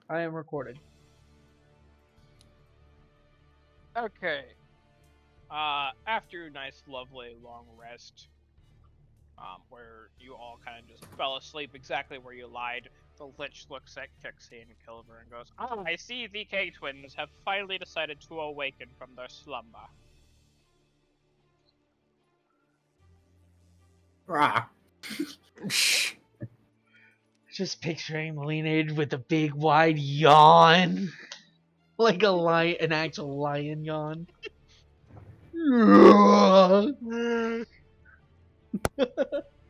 I am recording. Okay. After a nice, lovely, long rest, where you all kind of just fell asleep exactly where you lied, the Lich looks at Kixie and Kilver and goes, "Ah, I see the K-twins have finally decided to awaken from their slumber." Rah. Just picturing Leonid with a big wide yawn. Like a lion, an actual lion yawn.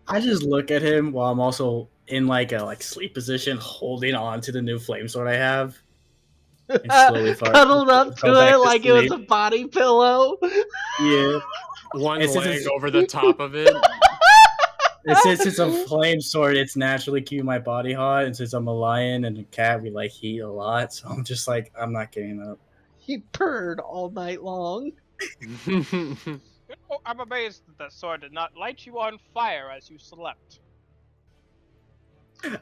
I just look at him while I'm also in like a sleep position, holding on to the new flame sword I have, and slowly Cuddled up go to back it to like it was sleep. a body pillow. Yeah, One and since leg it's, over the top of it. and since it's a flame sword, it's naturally keeping my body hot. And since I'm a lion and a cat, we like heat a lot. So I'm just like, I'm not getting up. He purred all night long. You know, I'm amazed that the sword did not light you on fire as you slept.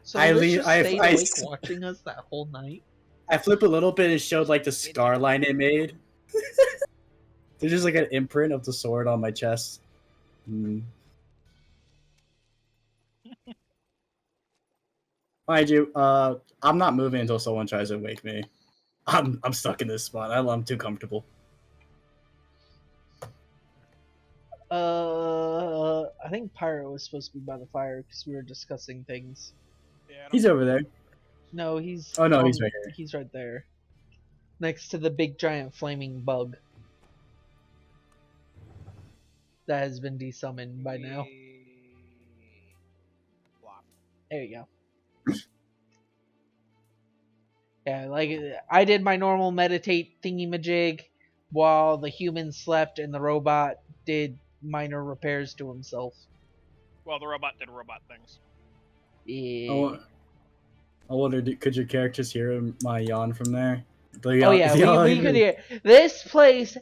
So I Lich leave. just stayed awake watching us that whole night. I flip a little bit and showed like the scar line it made. There's just like an imprint of the sword on my chest. Mind you, I'm not moving until someone tries to wake me. I'm stuck in this spot. I'm too comfortable. I think Pyro was supposed to be by the fire because we were discussing things. Yeah, He's over there. No, he's. Oh no, he's right here. He's right there, next to the big giant flaming bug that has been desummoned by now. There you go. Yeah, like I did my normal meditate thingy-majig while the human slept and the robot did minor repairs to himself. Well, the robot did robot things. Yeah. I wonder, could your characters hear my yawn from there? Oh yeah, we could hear this place.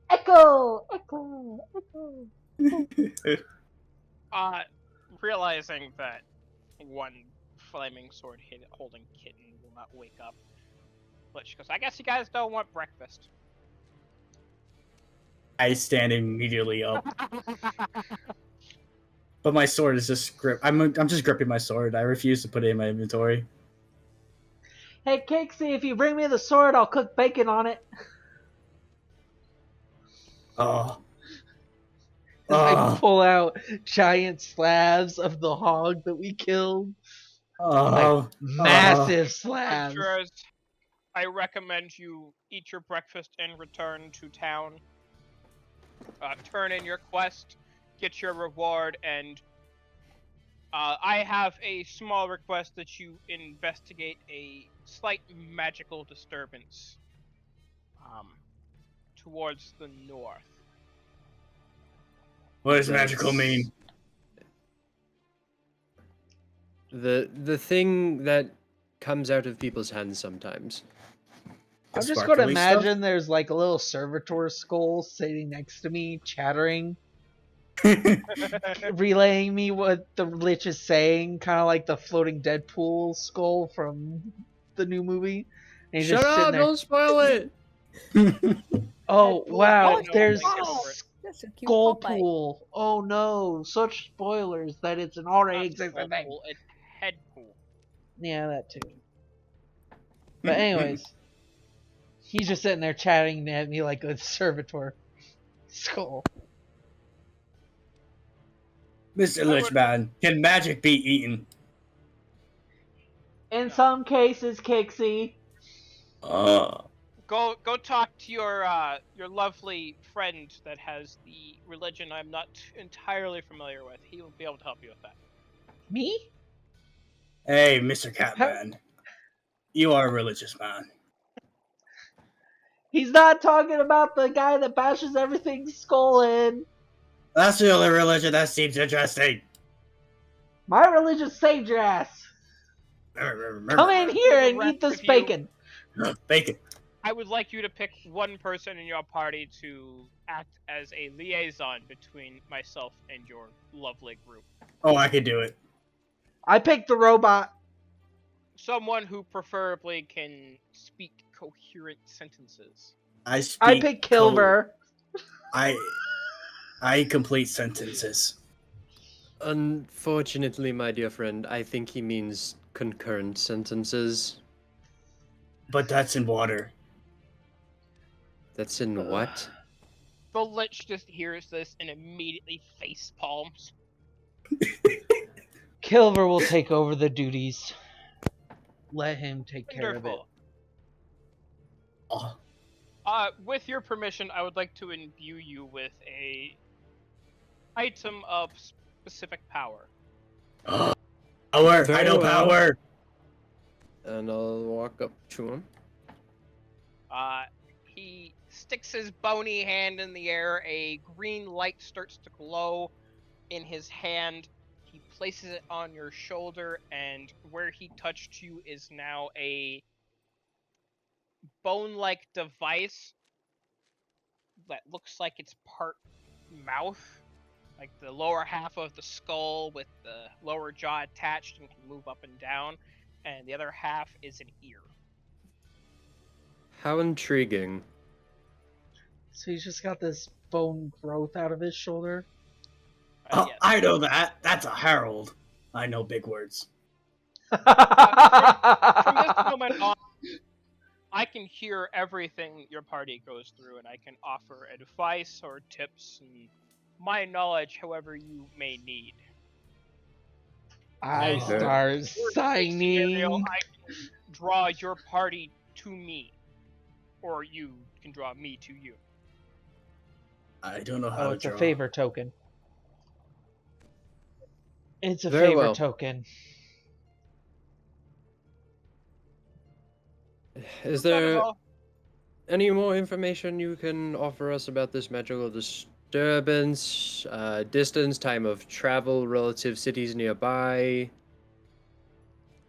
Echo, echo, echo. Realizing that one flaming sword holding kitten will not wake up, Lich goes, "I guess you guys don't want breakfast." I stand immediately up, but my sword is just grip. I'm just gripping my sword. I refuse to put it in my inventory. Hey Kixie, if you bring me the sword, I'll cook bacon on it. Oh. I pull out giant slabs of the hog that we killed. Oh. Massive slabs. Adventurers, I recommend you eat your breakfast and return to town. Turn in your quest, get your reward, and I have a small request that you investigate a slight magical disturbance towards the north. What does magical mean? The thing that comes out of people's hands sometimes. I'm just going to imagine there's like a little servitor skull sitting next to me, chattering, relaying me what the Lich is saying, kind of like the floating Deadpool skull from the new movie. And he's Shut just up! there. Don't spoil it. Oh Deadpool, wow, no, there's That's a cute Skull Popeye. Pool. Oh no, such spoilers that it's an already existing thing. It's head pool. Yeah, that too. But anyways, he's just sitting there chatting at me like a servitor skull. Mr. Lichman, can magic be eaten? In some cases, Kixie. Go talk to your lovely friend that has the religion I'm not entirely familiar with. He will be able to help you with that. Me? Hey, Mr. Catman. You are a religious man. He's not talking about the guy that bashes everything's skull in. That's the only religion that seems interesting. My religion saved your ass. Come in here and eat this bacon. Bacon. I would like you to pick one person in your party to act as a liaison between myself and your lovely group. Oh, I could do it. I picked the robot. Someone who preferably can speak coherent sentences. I I speak. pick Kilver. I complete sentences. Unfortunately, my dear friend, I think he means concurrent sentences. But that's in water. That's in what? The Lich just hears this and immediately face palms. Kilver will take over the duties. Let him take care of it. Wonderful. Oh, With your permission, I would like to imbue you with a item of specific power. power! I Very know well. power! And I'll walk up to him. He sticks his bony hand in the air. A green light starts to glow in his hand. He places it on your shoulder, and where he touched you is now a bone-like device that looks like it's part mouth, like the lower half of the skull with the lower jaw attached and can move up and down, and the other half is an ear. How intriguing. So he's just got this bone growth out of his shoulder. Oh, Yes. I know that. That's a herald. I know big words. From this moment on, I can hear everything your party goes through, and I can offer advice or tips and my knowledge however you may need. I And start worst case scenario, signing. I can draw your party to me, or you can draw me to you. I don't know how Oh, to it's draw. a favor token. It's a Very favor well. token. Is Not at there all. any more information you can offer us about this magical disturbance? Distance, time of travel, relative cities nearby?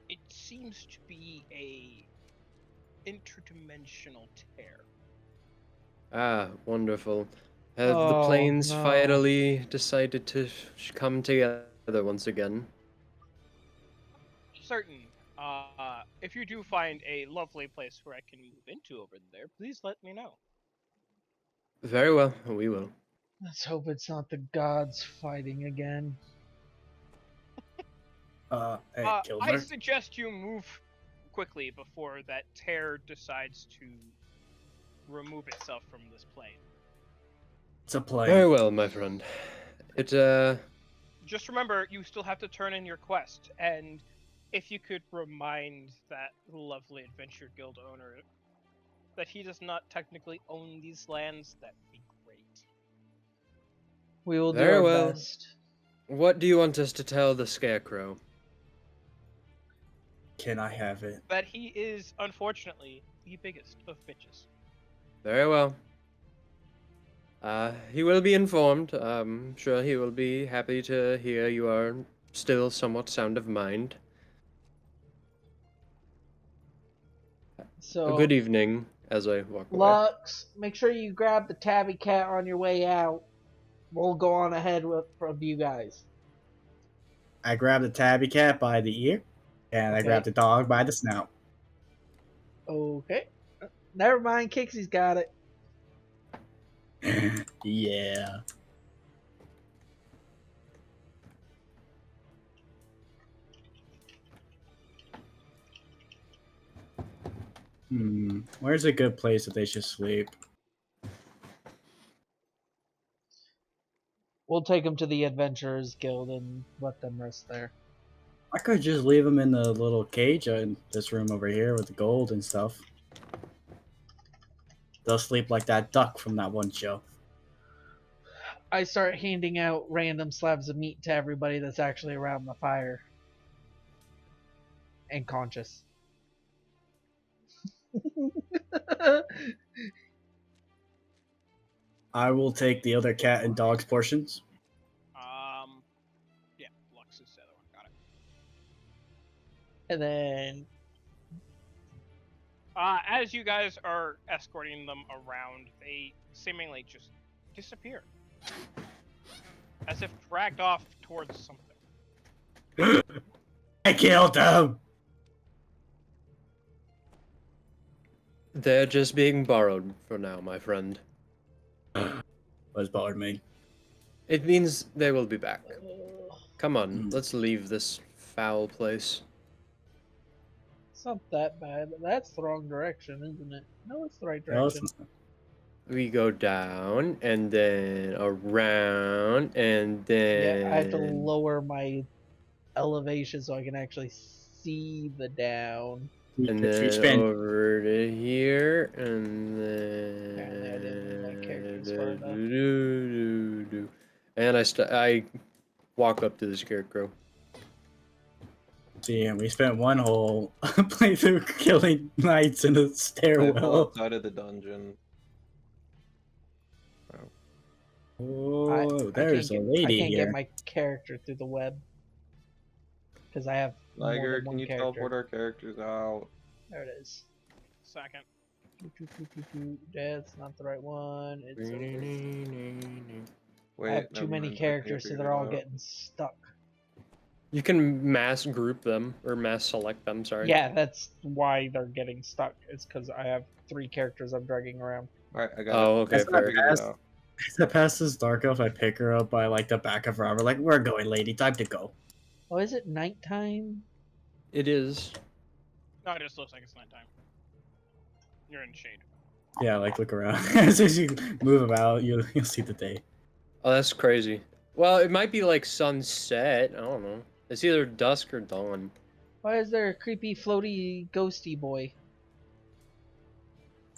It seems to be a interdimensional tear. Ah, wonderful. Have the Oh, planes no. finally decided to come together once again? Certain. If you do find a lovely place where I can move into over there, please let me know. Very well, we will. Let's hope it's not the gods fighting again. Hey, I Kilmer. suggest you move quickly before that tear decides to remove itself from this plane. It's a plane. Very well, my friend. It, Just remember, you still have to turn in your quest, and if you could remind that lovely Adventure Guild owner that he does not technically own these lands, that'd be great. We will do Very our well. best. what do you want us to tell the Scarecrow? Can I have it? That he is, unfortunately, the biggest of bitches. Very well. He will be informed. I'm sure he will be happy to hear you are still somewhat sound of mind. So, A good evening as I walk away. Lux, make sure you grab the tabby cat on your way out. We'll go on ahead of you guys. I grab the tabby cat by the ear, and I Okay. grab the dog by the snout. Okay. Never mind, Kixie's got it. Yeah. Where's a good place that they should sleep? We'll take them to the Adventurers Guild and let them rest there. I could just leave them in the little cage in this room over here with the gold and stuff. They'll sleep like that duck from that one show. I start handing out random slabs of meat to everybody that's actually around the fire. And conscious. I will take the other cat and dog's portions. Yeah, Lux is the other one. Got it. And then As you guys are escorting them around, they seemingly just disappear. As if dragged off towards something. I killed them! They're just being borrowed for now, my friend. Was bothered me. It means they will be back. Ugh, Come on, let's leave this foul place. it's not that bad. That's the wrong direction, isn't it? No, it's the right No, it's direction. not. We go down, and then around, and then... Yeah, I have to lower my elevation so I can actually see the down. And If you then spend over to here, and Apparently I didn't move my characters far enough. then... And I walk up to the scarecrow. see, we spent one whole playthrough killing knights in a I fell stairwell. outside of the dungeon. Oh, there's a lady I can't here. get my character through the web because I have more Liger, than one can you character. teleport our characters out? There it is. Second. That's not the right one. It's over. Wait, I have too never many mind, I characters, so figured they're it all out. getting stuck. You can mass group them, or mass select them, sorry. Yeah, that's why they're getting stuck. It's because I have 3 characters I'm dragging around. Alright, I got it. Oh, okay, That's I not fair. figured it bad. out. As I pass this dark elf, I pick her up by like the back of her arm. We're like, we're going, lady. Time to go. Oh, is it nighttime? It is. No, it just looks like it's nighttime. You're in shade. Yeah, like look around. As soon as you move about, you'll see the day. Oh, that's crazy. Well, it might be like sunset. I don't know. It's either dusk or dawn. Why is there a creepy, floaty, ghosty boy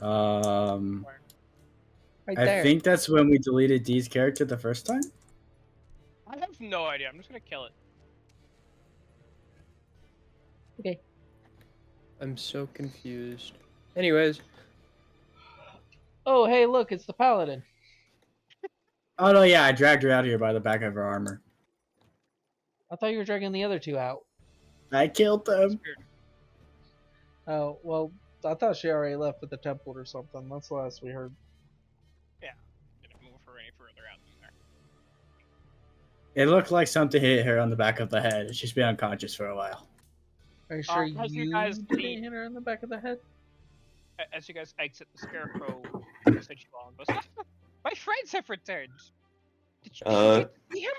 right I there? think that's when we deleted Dee's character the first time. I have no idea. I'm just gonna kill it. Okay. I'm so confused. Anyways, Oh, hey, look, it's the paladin. Oh no, yeah, I dragged her out here by the back of her armor. I thought you were dragging the other 2 out. I killed them. Weird. Oh, well, I thought she already left with the temple or something. That's the last we heard. Didn't move her any further out than there. It looked like something hit her on the back of the head. She's been unconscious for a while. Are you sure as you you guys didn't leave- hit her in the back of the head? As you guys exit the scarecrow, looks at you all and goes, "My friends have returned. Did you see him?"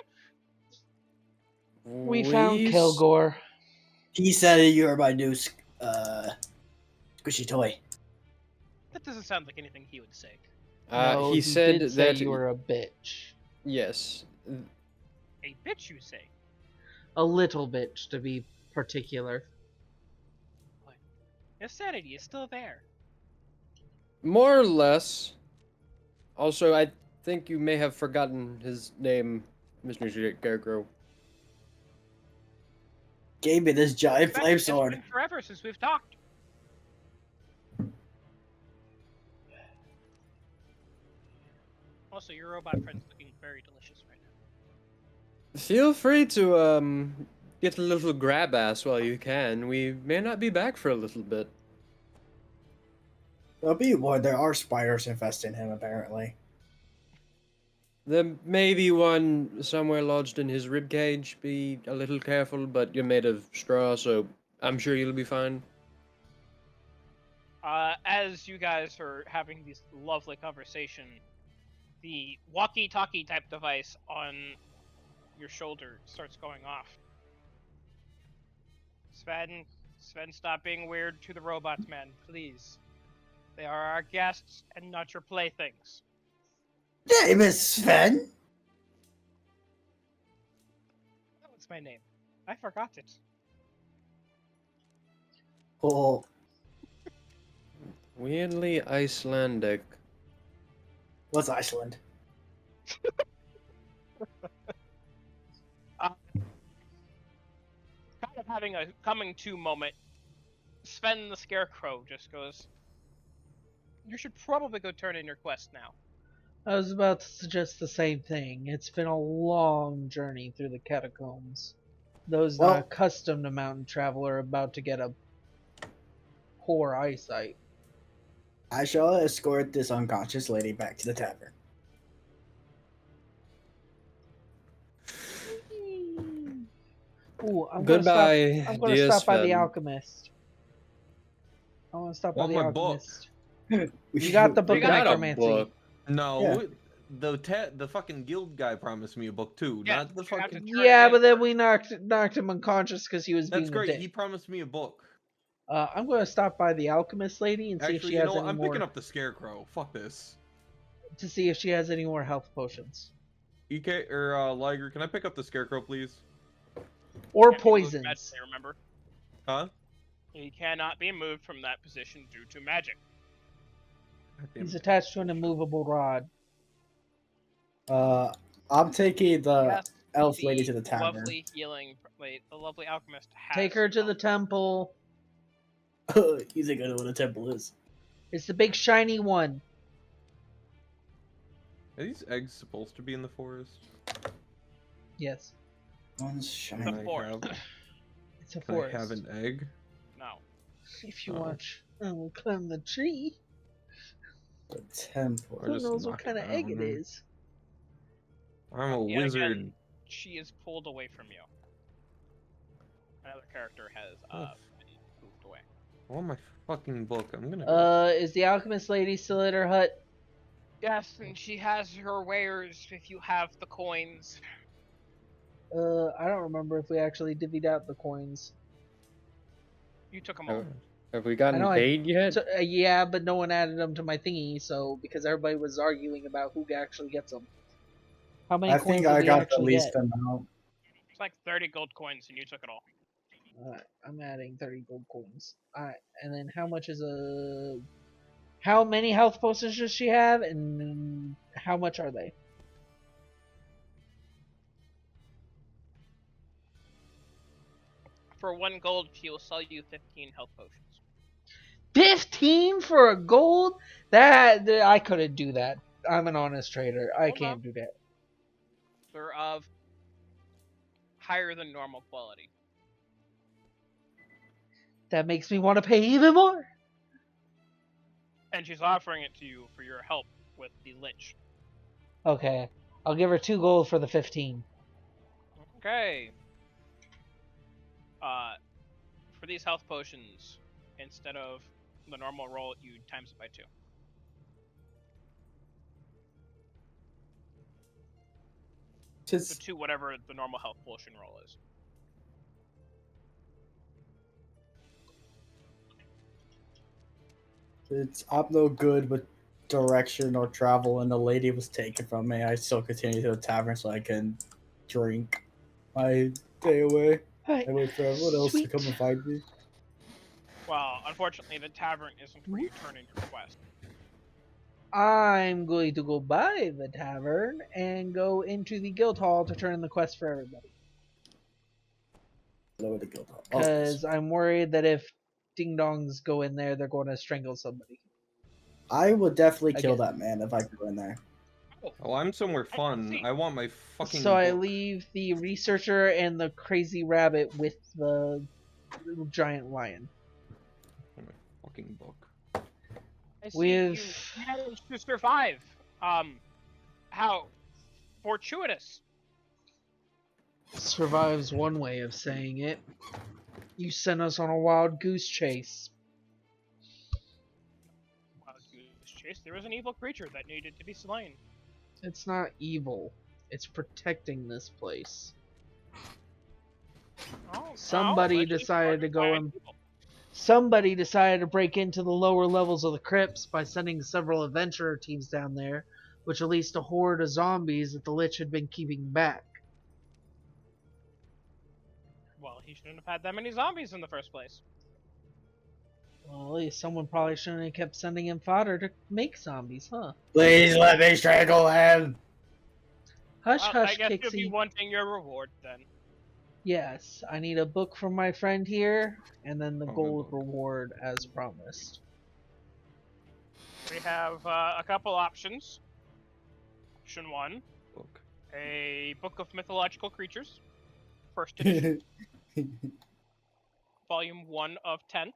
We found Kilgore. He said you were my new squishy toy. That doesn't sound like anything he would say. No, he said did say that you were a bitch. yes. A bitch, you say? A little bitch, to be particular. Your sanity is still there. More or less. Also, I think you may have forgotten his name, Mr. Scarecrow. Gave me this giant In fact, flame it's sword. been forever since we've talked. Also, your robot friend's looking very delicious right now. Feel free to get a little grab ass while you can. We may not be back for a little bit. Well, be warned, there are spiders infesting him, apparently. There may be one somewhere lodged in his ribcage. Be a little careful, but you're made of straw, so I'm sure you'll be fine. As you guys are having this lovely conversation, the walkie-talkie type device on your shoulder starts going off. Sven, stop being weird to the robots, man, please. They are our guests and not your playthings. Name is Sven. What's my name? I forgot it. Oh, Weirdly Icelandic. what's Iceland? Kind of having a coming to moment, Sven the Scarecrow just goes, "You should probably go turn in your quest now." I was about to suggest the same thing. It's been a long journey through the catacombs. Those Well- not accustomed to mountain travel are about to get a poor eyesight. I shall escort this unconscious lady back to the tavern. Ooh, I'm Goodbye, gonna dear stop by the Sven. alchemist. I want to stop by Want the my book? alchemist. You got the book We of got a necromancy. book. No, the fucking guild guy promised me a book too, Yes, not the you have to fucking. turn Yeah, in but then first. we knocked him unconscious because he was That's being a great. dick. He promised me a book. I'm going to stop by the alchemist lady and see if Actually, she you has know what? any I'm more. picking up the scarecrow. Fuck this. To see if she has any more health potions EK or Liger, can I pick up the scarecrow, please? or Can't be moved poisons. magically, remember? Huh? He cannot be moved from that position due to magic. God damn He's it. attached to an immovable rod. I'm taking the Yes, elf lady to the tavern. lovely healing, wait, the lovely alchemist has. Take her to some the temple. He's ain't gonna know what a temple is. It's the big shiny one. Are these eggs supposed to be in the forest? Yes, One's The shiny. forest. it's a Can forest. I have an egg? No. If you Oh. want, we'll climb the tree. The temple. Or Who just knows what knock it kind of egg it down. is? I'm a Yet wizard. again, she is pulled away from you. Another character has been moved away. I want my fucking book. I'm gonna. Go. Is the alchemist lady still at her hut? Yes, and she has her wares if you have the coins. I don't remember if we actually divvied out the coins. You took them all. Have we gotten know paid yet? So, yeah, but no one added them to my thingy, so because everybody was arguing about who actually gets them. How many I coins think did I we got the actually least get? amount. It's like 30 gold coins, and you took it all. Alright, I'm adding 30 gold coins. Alright, and then how much is a... How many health potions does she have, and how much are they? For 1 gold, she will sell you 15 health potions. 15 for a gold? That I couldn't do that. I'm an honest trader. I Hold can't on. do that. They're of higher than normal quality. That makes me want to pay even more. And she's offering it to you for your help with the Lich. Okay, I'll give her 2 gold for the 15. Okay. For these health potions, instead of the normal roll, you times it by 2. So Just 2, whatever the normal health potion roll is. I'm no good with direction or travel, and the lady was taken from me. I still continue to the tavern so I can drink my day away. Alright, I wait for everyone else to sweet. come and find me. Well, unfortunately, the tavern isn't where you turn in your quest. I'm going to go by the tavern and go into the guild hall to turn in the quest for everybody. Lower the guild hall. Because I'm worried that if ding dongs go in there, they're going to strangle somebody. I would definitely kill Again. that man if I go in there. Oh, I'm somewhere fun. see. I want my fucking. So I book. leave the researcher and the crazy rabbit with the giant lion. My fucking book. I see We've- you managed to survive. How fortuitous. Survives one way of saying it. You sent us on a wild goose chase. Wild goose chase. There was an evil creature that needed to be slain. It's not evil. It's protecting this place. Somebody allegedly decided to started go by and evil. somebody decided to break into the lower levels of the crypts by sending several adventurer teams down there, which released a horde of zombies that the Lich had been keeping back. Well, he shouldn't have had that many zombies in the first place. Well, at least someone probably shouldn't have kept sending him fodder to make zombies, huh? Please let me strangle him. Hush, Well, hush, I guess you'll be Kixie. wanting your reward then. Yes, I need a book from my friend here, and then the Oh, gold book. reward as promised. We have a couple options. Option 1, Book. a book of mythological creatures, first edition, volume 1 of 10.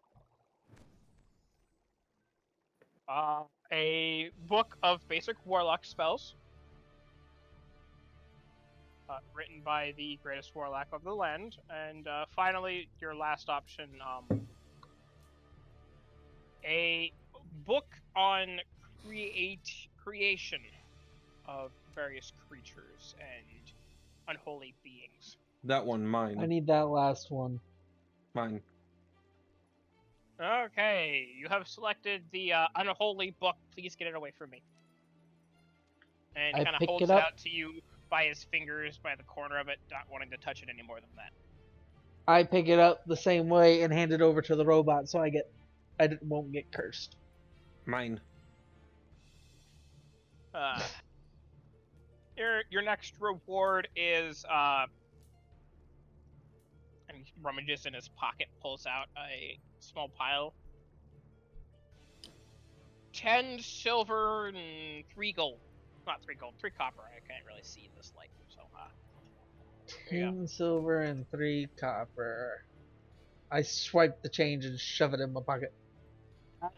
A book of basic warlock spells, written by the greatest warlock of the land, and finally, your last option, a book on creation of various creatures and unholy beings. That one, mine. I need that last one. Mine. Okay, you have selected the unholy book. Please get it away from me. And I kind of pick holds it it up. out to you by his fingers, by the corner of it, not wanting to touch it any more than that. I pick it up the same way and hand it over to the robot, so won't get cursed. Mine. Your next reward is and he rummages in his pocket, pulls out a small pile. 10 silver and 3 gold. Not 3 gold, 3 copper. I can't really see this light, so there you go. 10 silver and 3 copper. I swipe the change and shove it in my pocket.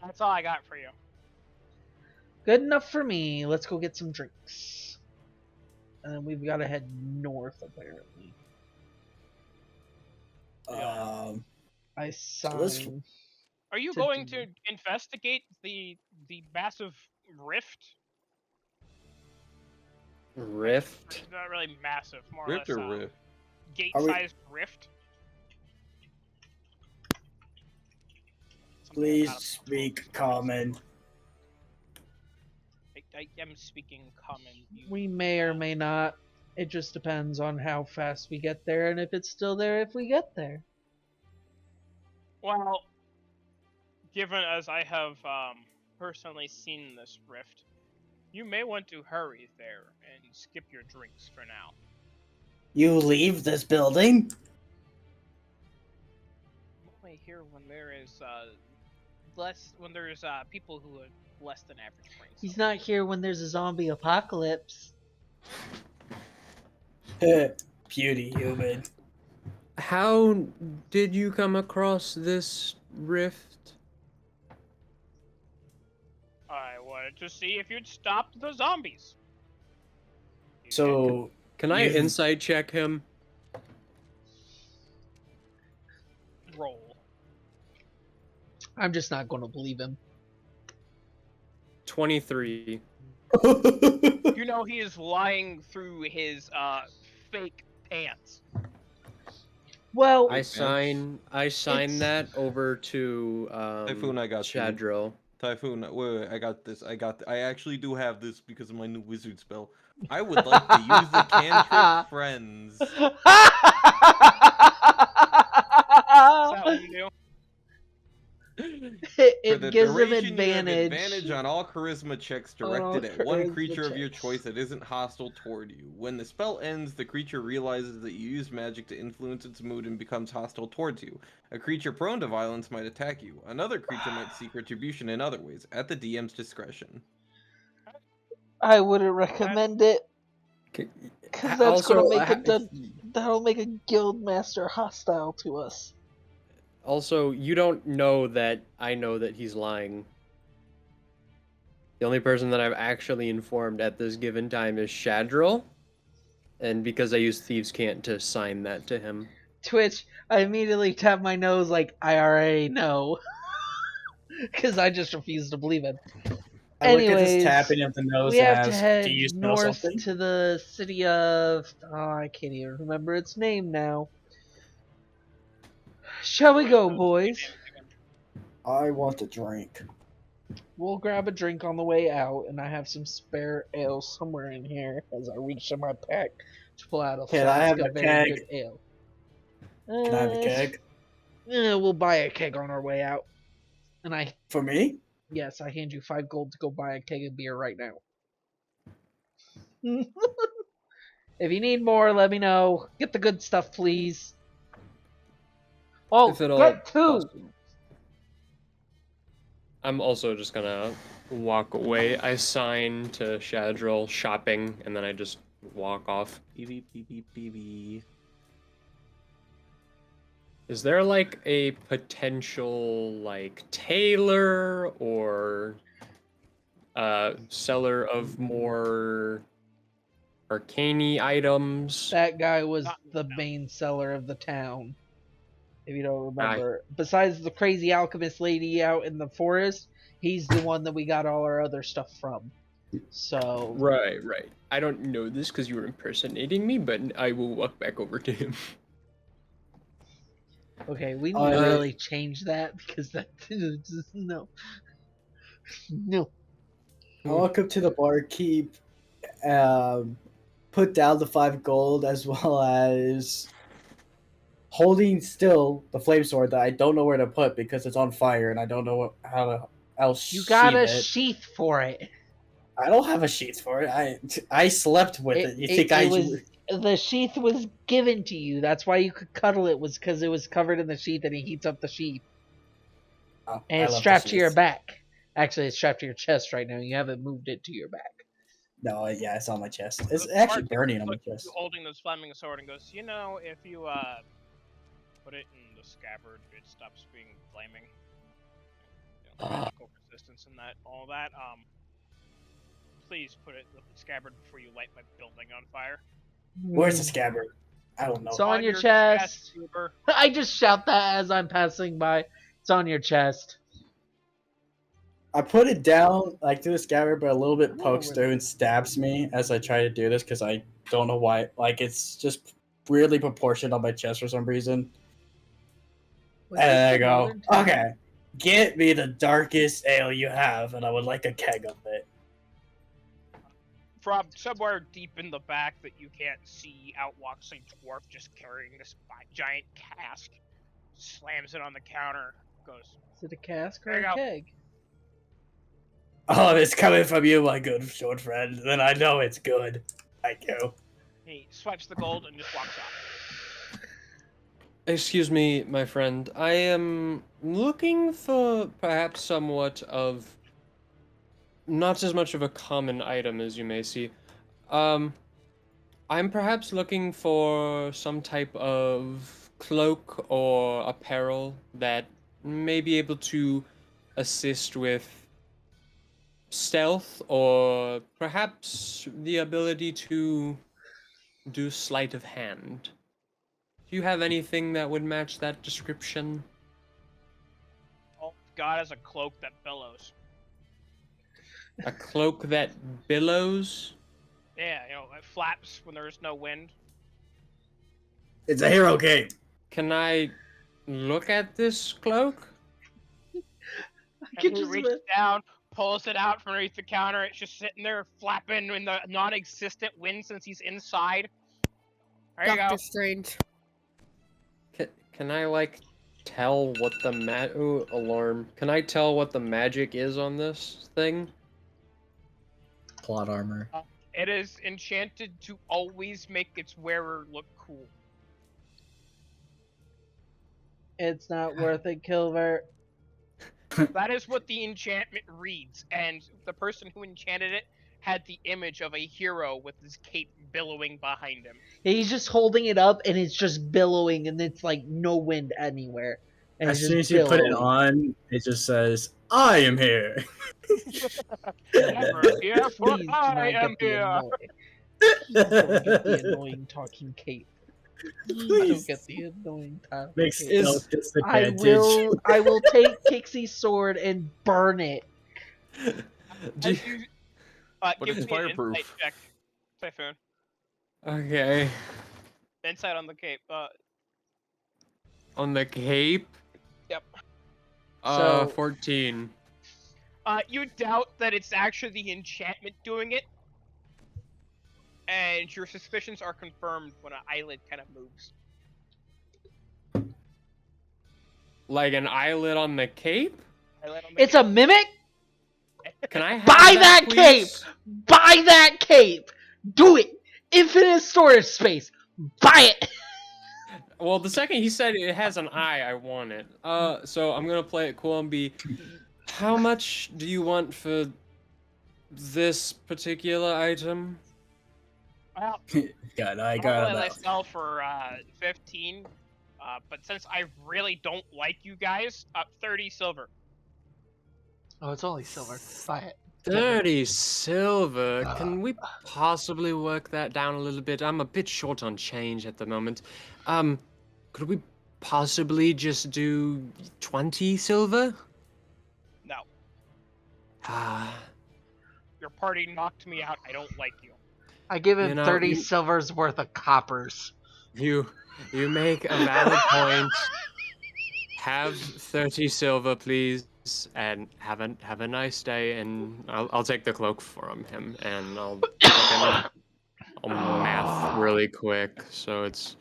That's all I got for you. Good enough for me. Let's go get some drinks. And we've got to head north, apparently. I sign. Are you to going do- to investigate the massive rift? Rift? It's not really massive, more Rift or or less riff? gate-sized rift. Something Please about a- speak common. I am speaking common. We may or may not. It just depends on how fast we get there and if it's still there if we get there. Well, given as I have personally seen this rift, you may want to hurry there and skip your drinks for now. You leave this building? I'm only here when there is people who are less than average brain cells. He's not here when there's a zombie apocalypse. Beauty human. How did you come across this rift? I wanted to see if you'd stopped the zombies. You So, Can I You- inside check him? did. Roll. I'm just not going to believe him. 23. You know he is lying through his fake pants. Well, I sign It's- that over to Typhoon, I got you. Chadril. Typhoon, wait, I got this. I actually do have this because of my new wizard spell. I would like to use the cantrip friends. Is that what you do? For it the gives him duration, you have advantage. advantage on all charisma checks On all directed at one charisma creature of your checks. choice that isn't hostile toward you. When the spell ends, the creature realizes that you used magic to influence its mood and becomes hostile towards you. A creature prone to violence might attack you. Another creature might seek retribution in other ways, at the DM's discretion. I wouldn't recommend it because that's Also, going to that'll make a guild master hostile to us. Also, you don't know that I know that he's lying. The only person that I've actually informed at this given time is Shadril. And because I use Thieves' Cant to sign that to him. Twitch, I immediately tap my nose like I already know. Because I just refuse to believe it. I look at Anyways, this tapping of the nose We and have to ask, head do you smell north something? to the city of... Oh, I can't even remember its name now. Shall we go, boys? I want a drink. We'll grab a drink on the way out, and I have some spare ale somewhere in here as I reach in my pack to pull out a Can I flask have of a very keg? good ale. Can I have a keg? We'll buy a keg on our way out. And For me? yes, I hand you 5 gold to go buy a keg of beer right now. If you need more, let me know. Get the good stuff, please. Oh, If at all get 2! possible. I'm also just gonna walk away. I sign to Shadril shopping, and then I just walk off. Beep, beep, beep, beep, beep, beep. Is there like a potential like tailor or seller of more arcane items? That guy was Not- the main seller of the town. If you don't remember. Besides the crazy alchemist lady out in the forest, He's the one that we got all our other stuff from. So Right. I don't know this because you were impersonating me, but I will walk back over to him. okay, we need to really change that because that no. I walk up to the barkeep, put down the 5 gold as well as holding still the flame sword that I don't know where to put because it's on fire and I don't know how else You got a it. sheath for it. I don't have a sheath for it. I slept with it. You think I was the sheath was given to you. That's why you could cuddle it, was because it was covered in the sheath and it heats up the sheath. Oh, And it's strapped to your back. Actually, it's strapped to your chest right now. You haven't moved it to your back. No, yeah, it's on my chest. It's The actually barkeep burning on my looks at chest. you holding this flaming sword and goes, you know, if you put it in the scabbard, it stops being flaming. You know, magical resistance and that, all that. Please put it in the scabbard before you light my building on fire. Where's the scabbard? I don't know. It's on your chest. Uber. I just shout that as I'm passing by. It's on your chest. I put it down like to the scabbard, but a little bit pokes through and stabs me as I try to do this because I don't know why. Like it's just weirdly proportioned on my chest for some reason. Was And this I the go, Northern Town? okay, get me the darkest ale you have, and I would like a keg of it. From somewhere deep in the back that you can't see out walks a dwarf just carrying this giant cask, slams it on the counter, goes, Is it a cask or There you a go. keg? Oh, it's coming from you, my good short friend. Then I know it's good. Thank you. he swipes the gold and just walks off. Excuse me, my friend. I am looking for perhaps somewhat of not as much of a common item as you may see. I'm perhaps looking for some type of cloak or apparel that may be able to assist with stealth or perhaps the ability to do sleight of hand. Do you have anything that would match that description? All God has a cloak that billows. A cloak that billows? Yeah, you know, it flaps when there's no wind. It's a hero game. Can I look at this cloak? I And he reaches down, pulls it out from underneath the counter. It's just sitting there flapping in the non-existent wind since he's inside. There you go. Doctor Strange. Can I like tell what the alarm? Can I tell what the magic is on this thing? Plot armor. It is enchanted to always make its wearer look cool. It's not worth it, Kilvert. That is what the enchantment reads, and the person who enchanted it had the image of a hero with his cape billowing behind him. He's just holding it up and it's just billowing and it's like no wind anywhere. And As it's soon as just you put it billowing. on, it just says, I am here. Never fear, for Please do I not am get the here. annoying. Please don't get the annoying talking cape. Please don't get the annoying talking Makes cape. no I disadvantage. will take Kixie's sword and burn it. Do you- But Give it's me an fireproof. insight check, Typhoon. Okay. Insight on the cape. On the cape? Yep. So- 14. You doubt that it's actually the enchantment doing it, and your suspicions are confirmed when an eyelid kind of moves. Like an eyelid on the cape? Eyelid on the It's a mimic? Can I have Buy that please? Buy that cape! Do it! Infinite storage space! Buy it! Well, the second he said it has an eye, I want it. So I'm gonna play it cool and be, how much do you want for this particular item? Well, God, normally I got they about. sell for 15, but since I really don't like you guys, 30 silver. Oh, it's only silver. Buy it. 30 silver. Can we possibly work that down a little bit? I'm a bit short on change at the moment. Could we possibly just do 20 silver? No. Your party knocked me out. I don't like you. I give him You know, 30 you- silvers worth of coppers. You make a valid point. Have 30 silver, please, and have a nice day. And I'll take the cloak from him, and I'll math really quick. So it's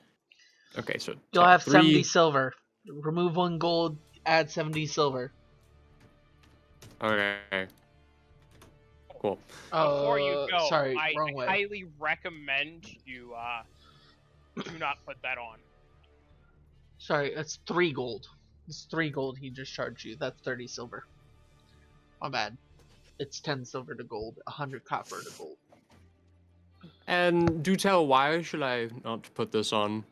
okay. So You'll have 70 3. silver. Remove 1 gold, add 70 silver. Okay. Cool. Before you go, sorry, I wrong way. highly recommend you do not put that on. Sorry, that's 3 gold. It's 3 gold he just charged you. That's 30 silver. My bad. It's 10 silver to gold, 100 copper to gold. And do tell, why should I not put this on?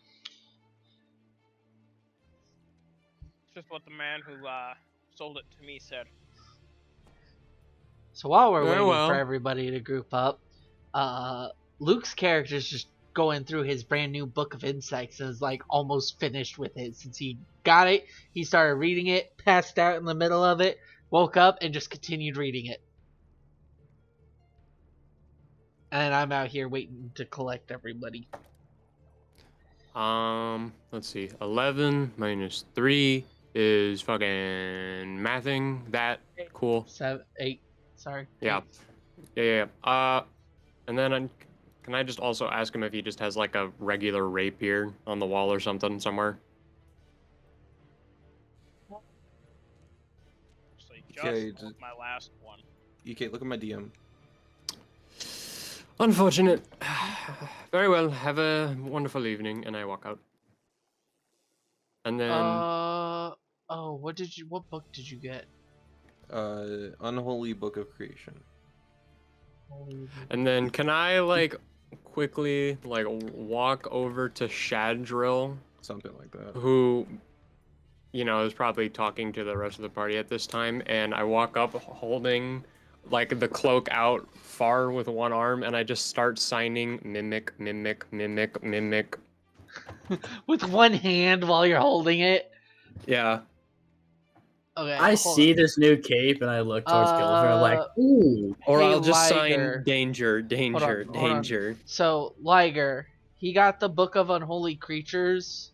It's just what the man who sold it to me said. So while we're Very waiting well. for everybody to group up, Luke's character's just going through his brand new book of insects and is like almost finished with it. Since he got it, he started reading it, passed out in the middle of it, woke up, and just continued reading it. And I'm out here waiting to collect everybody. Let's see. 11 minus 3 is fucking mathing that. Cool. 7, 8. Sorry. Yeah. 8. Yeah. And then can I just also ask him if he just has like a regular rapier on the wall or something somewhere? Actually, Okay, just sold my last one. EK, look at my DM. Unfortunate. Very well. Have a wonderful evening, and I walk out. And then Oh, what book did you get? Unholy Book of Creation. and then can I like quickly like walk over to Shadrill, Something like that. who is probably talking to the rest of the party at this time, and I walk up holding like the cloak out far with one arm, and I just start signing mimic. With one hand while you're holding it? Yeah. Okay. I hold see on. this new cape and I look towards Gilliver and I'm like, ooh. Or Hey, I'll just Liger. sign danger. Hold on. So, Liger, he got the Book of Unholy Creatures.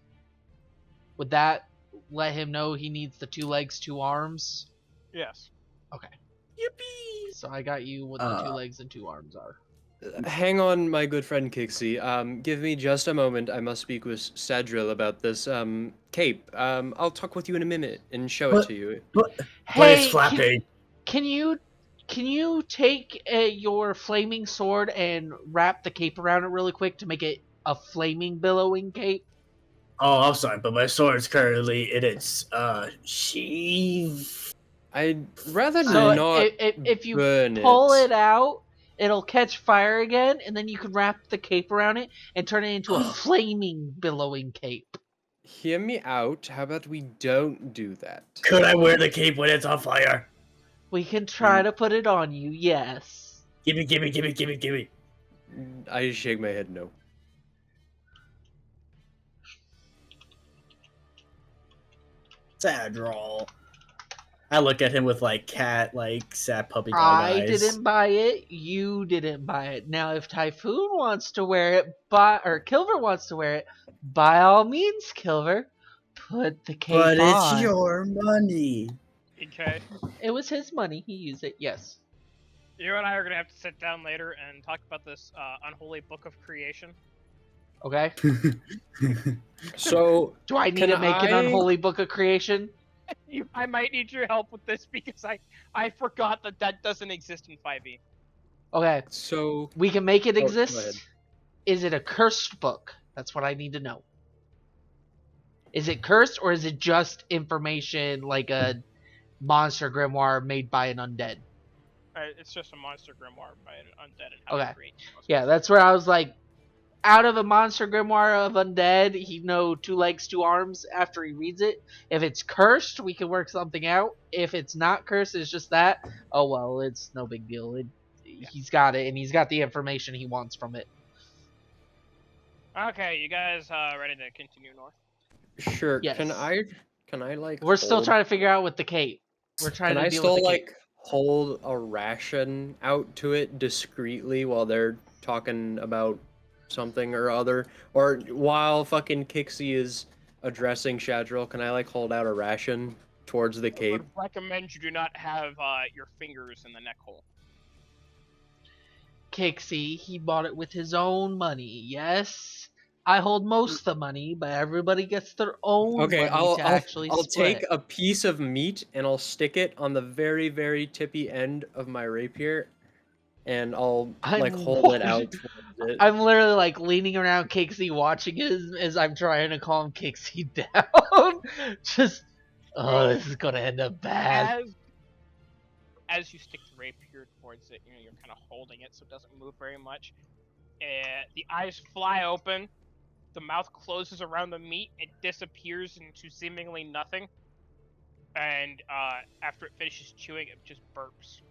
Would that let him know he needs the 2 legs, 2 arms? Yes. Okay. Yippee! So I got you what the 2 legs and 2 arms are. Hang on, my good friend Kixie. Give me just a moment. I must speak with Sadril about this cape. I'll talk with you in a minute and show it to you. But it's Hey, flappy. can you take your flaming sword and wrap the cape around it really quick to make it a flaming billowing cape? Oh, I'm sorry, but my sword's currently in its sheath. I'd rather So not if you burn pull it out, it'll catch fire again, and then you can wrap the cape around it and turn it into a flaming billowing cape. Hear me out. How about we don't do that? Could I wear the cape when it's on fire? We can try to put it on you, yes. Gimme. I shake my head no. Sadrol. I look at him with sad puppy dog I eyes. didn't buy it. You didn't buy it. Now, if Typhoon wants to wear it, or Kilver wants to wear it, by all means, Kilver, put the cape on. But it's your money. Okay. It was his money. He used it. Yes. You and I are gonna have to sit down later and talk about this unholy book of creation. Okay. So Do I need Can to make an I- unholy book of creation? I might need your help with this because I forgot that doesn't exist in 5e. Okay. so We can make it Oh, go exist. ahead. Is it a cursed book? That's what I need to know. Is it cursed, or is it just information like a monster grimoire made by an undead? It's just a monster grimoire by an undead and how Okay. to create. Yeah, that's where I was like, out of a monster grimoire of undead, he'd know 2 legs, 2 arms after he reads it. If it's cursed, we can work something out. If it's not cursed, it's just that, oh well, it's no big deal. He's got it, and he's got the information he wants from it. Okay, you guys ready to continue north? Sure. Yes. Can I like? We're still hold- trying to figure out with the cape. We're trying Can to I deal still with the like cape. hold a ration out to it discreetly while they're talking about something or other? Or while fucking Kixie is addressing Shadrill, can I like hold out a ration towards the I cape? would recommend you do not have your fingers in the neck hole. Kixie, he bought it with his own money. Yes, I hold most of the money, but everybody gets their own Okay, money I'll to I'll actually I'll split. take a piece of meat and I'll stick it on the very, very tippy end of my rapier, and I'll like hold it out towards it. I'm literally like leaning around Kixie, watching as I'm trying to calm Kixie down. Just, this is gonna end up bad. As you stick the rapier towards it, you're kind of holding it so it doesn't move very much. The eyes fly open, the mouth closes around the meat, it disappears into seemingly nothing, and after it finishes chewing, it just burps.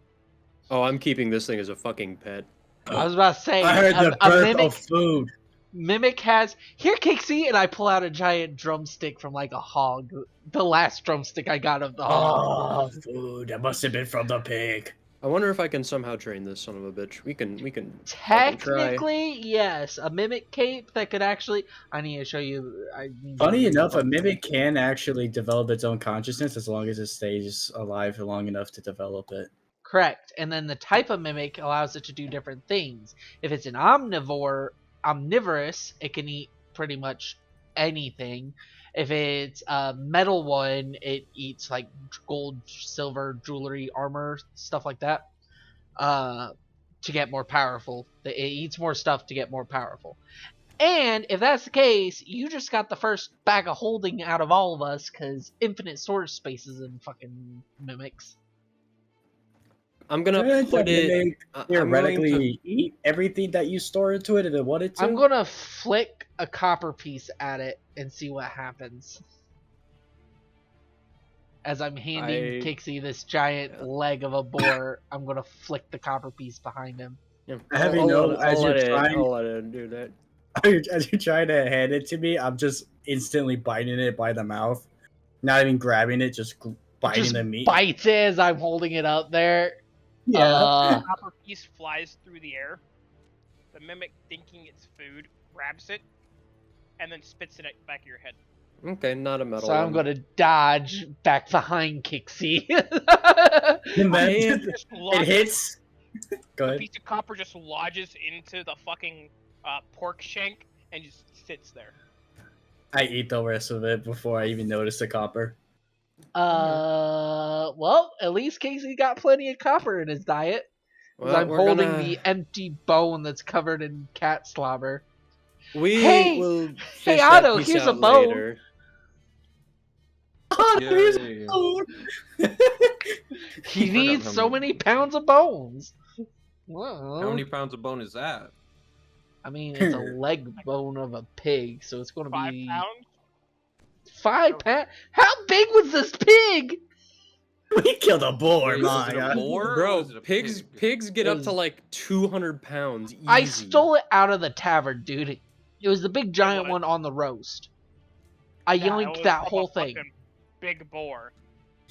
Oh, I'm keeping this thing as a fucking pet. I was about to say, I heard the a burp of food. mimic has here, Kixie, and I pull out a giant drumstick from like a hog. The last drumstick I got of the hog. Oh, food. That must have been from the pig. I wonder if I can somehow train this son of a bitch. We can fucking try. Technically, yes, a mimic cape that could actually. I need to show you. Funny enough, a mimic can actually develop its own consciousness as long as it stays alive long enough to develop it. Correct, and then the type of mimic allows it to do different things. If it's an omnivorous, it can eat pretty much anything. If it's a metal one, it eats like gold, silver, jewelry, armor, stuff like that. To get more powerful, it eats more stuff to get more powerful. And if that's the case, you just got the first bag of holding out of all of us, because infinite storage spaces in fucking mimics. I'm gonna Couldn't put the it. mimic I'm going theoretically to. eat everything that you store into it if it wanted to. I'm gonna flick a copper piece at it and see what happens. As I'm handing Kixie this giant leg of a boar, I'm gonna flick the copper piece behind him. Yeah, Have you know, as you're trying, I'll let it do that. as you're trying to hand it to me, I'm just instantly biting it by the mouth, not even grabbing it, just biting Just the meat. bites it as I'm holding it up there. Yeah. The copper piece flies through the air. The mimic, thinking it's food, grabs it, and then spits it at the back of your head. Okay, not a metal. So I'm gonna dodge back behind Kixie. It hits. Go The ahead. piece of copper just lodges into the fucking pork shank and just sits there. I eat the rest of it before I even notice the copper. Well, at least Casey got plenty of copper in his diet. Well, I'm we're holding gonna... the empty bone that's covered in cat slobber. We Hey! will Hey, fish that Otto, piece here's a out bone. later. Yay. He needs how so many- many pounds of bones. Well, How many pounds of bone is that? I mean, it's a leg bone of a pig, so it's going to 5 be pounds? 5 pounds. How big was this pig? We killed a boar, Wait, was it a man. boar or Bro, was it a pigs pig? pigs get It up to was- like 200 pounds. Easy. I stole it out of the tavern, dude. It was the big giant was. one on the roast. I Yeah, it yoinked was that from whole a thing. fucking big boar.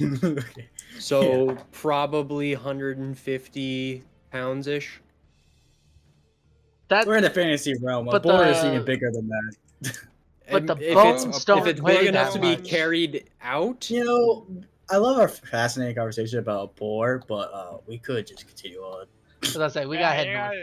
Okay. So probably 150 pounds ish. That, We're in the fantasy realm. A But boar is the- even bigger than that. But the If bones it's, don't if it's weigh big enough that to be much. carried out, You know, I love our fascinating conversation about a boar, but we could just continue on. as I say, we got to head north.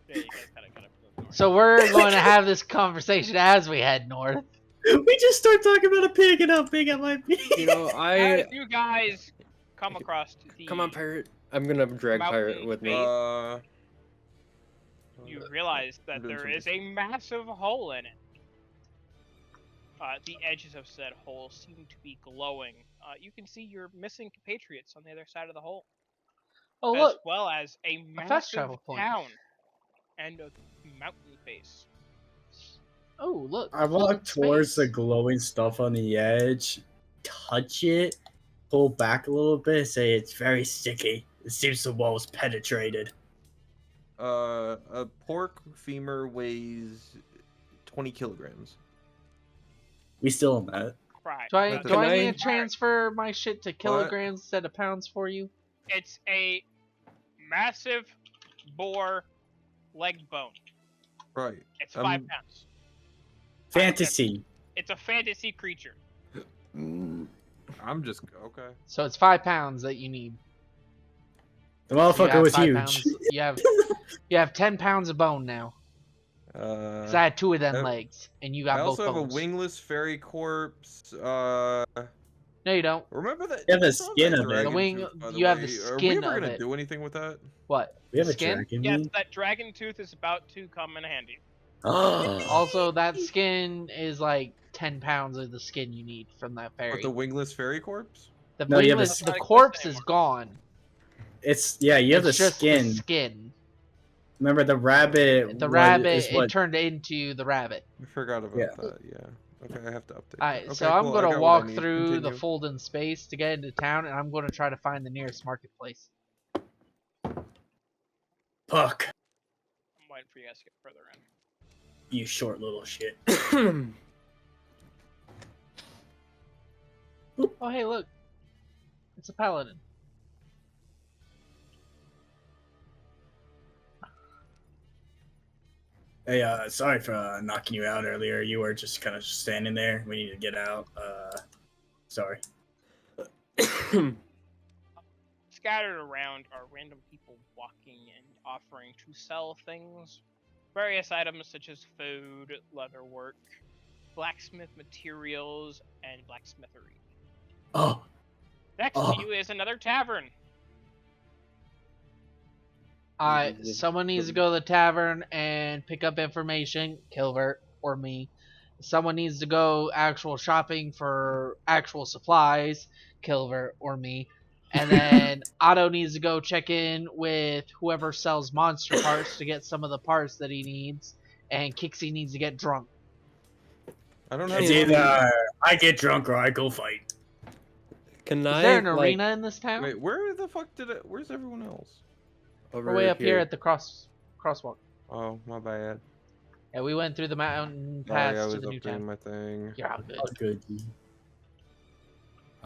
Yeah, you guys gotta go north. So we're going to have this conversation as we head north. We just start talking about a pig and how big it might be. you know, As you guys come across the come on, pirate. I'm gonna drag pirate mountain with me. base, you realize that I'm doing there is a massive hole in it. The edges of said hole seem to be glowing. You can see your missing compatriots on the other side of the hole, Oh, as look. well as a fast massive travel point. town and a mountain face. Oh, look. I walk cold towards the space. glowing stuff on the edge, touch it, pull back a little bit, say it's very sticky. It seems the wall was penetrated. A pork femur weighs 20 kilograms. We still on that. Right. Do I but- do I Can need I- to transfer my shit to kilograms instead of pounds for you? It's a massive boar leg bone. Right. It's 5 pounds. Fantasy. It's a fantasy creature. I'm just okay. So it's 5 pounds that you need. The So you motherfucker have was 5 huge. pounds- you have 10 pounds of bone now. Cause I had 2 of them I- legs, and you I got both also have bones. a wingless fairy corpse. No, you don't. Remember that? You have the I saw skin that of it. dragon The wing- tooth, by the you have the way. Are we skin ever of gonna it. do anything with that? What? We have The a skin? dragon. Yes, meat? that dragon tooth is about to come in handy. Oh. Also, that skin is like 10 pounds of the skin you need from that But fairy. the wingless fairy corpse? The No, you have a wingless, s- the Doesn't exist corpse is anymore. gone. It's you have the It's just skin. the skin. Remember the rabbit? The is rabbit, what? it turned into the rabbit. I forgot about Yeah. that. Yeah. Okay, I have to update. Alright, that. Okay, so I'm cool, I gonna got what I walk need. through the Continue. Fulden space to get into town, and I'm gonna try to find the nearest marketplace. Puck. I'm waiting for you guys to get further in. You short little shit. Oh, hey, look. It's a paladin. Hey, sorry for knocking you out earlier. You were just kind of standing there. We need to get out. Sorry. Scattered around are random people walking and offering to sell things. Various items such as food, leatherwork, blacksmith materials, and blacksmithery. Oh, Next Oh. to you is another tavern. Alright, someone needs to go to the tavern and pick up information, Kilvert or me. Someone needs to go actual shopping for actual supplies, Kilvert or me. And then Otto needs to go check in with whoever sells monster parts to get some of the parts that he needs. And Kixie needs to get drunk. I don't have. it's either I get drunk or I go fight. Can Is I there an like arena in this town? Wait, where the fuck did it? Where's everyone else? over We're way up here at the crosswalk. Oh, my bad. Yeah, we went through the mountain Sorry, pass I to was the new updating town. my thing. You're all good. Oh, good.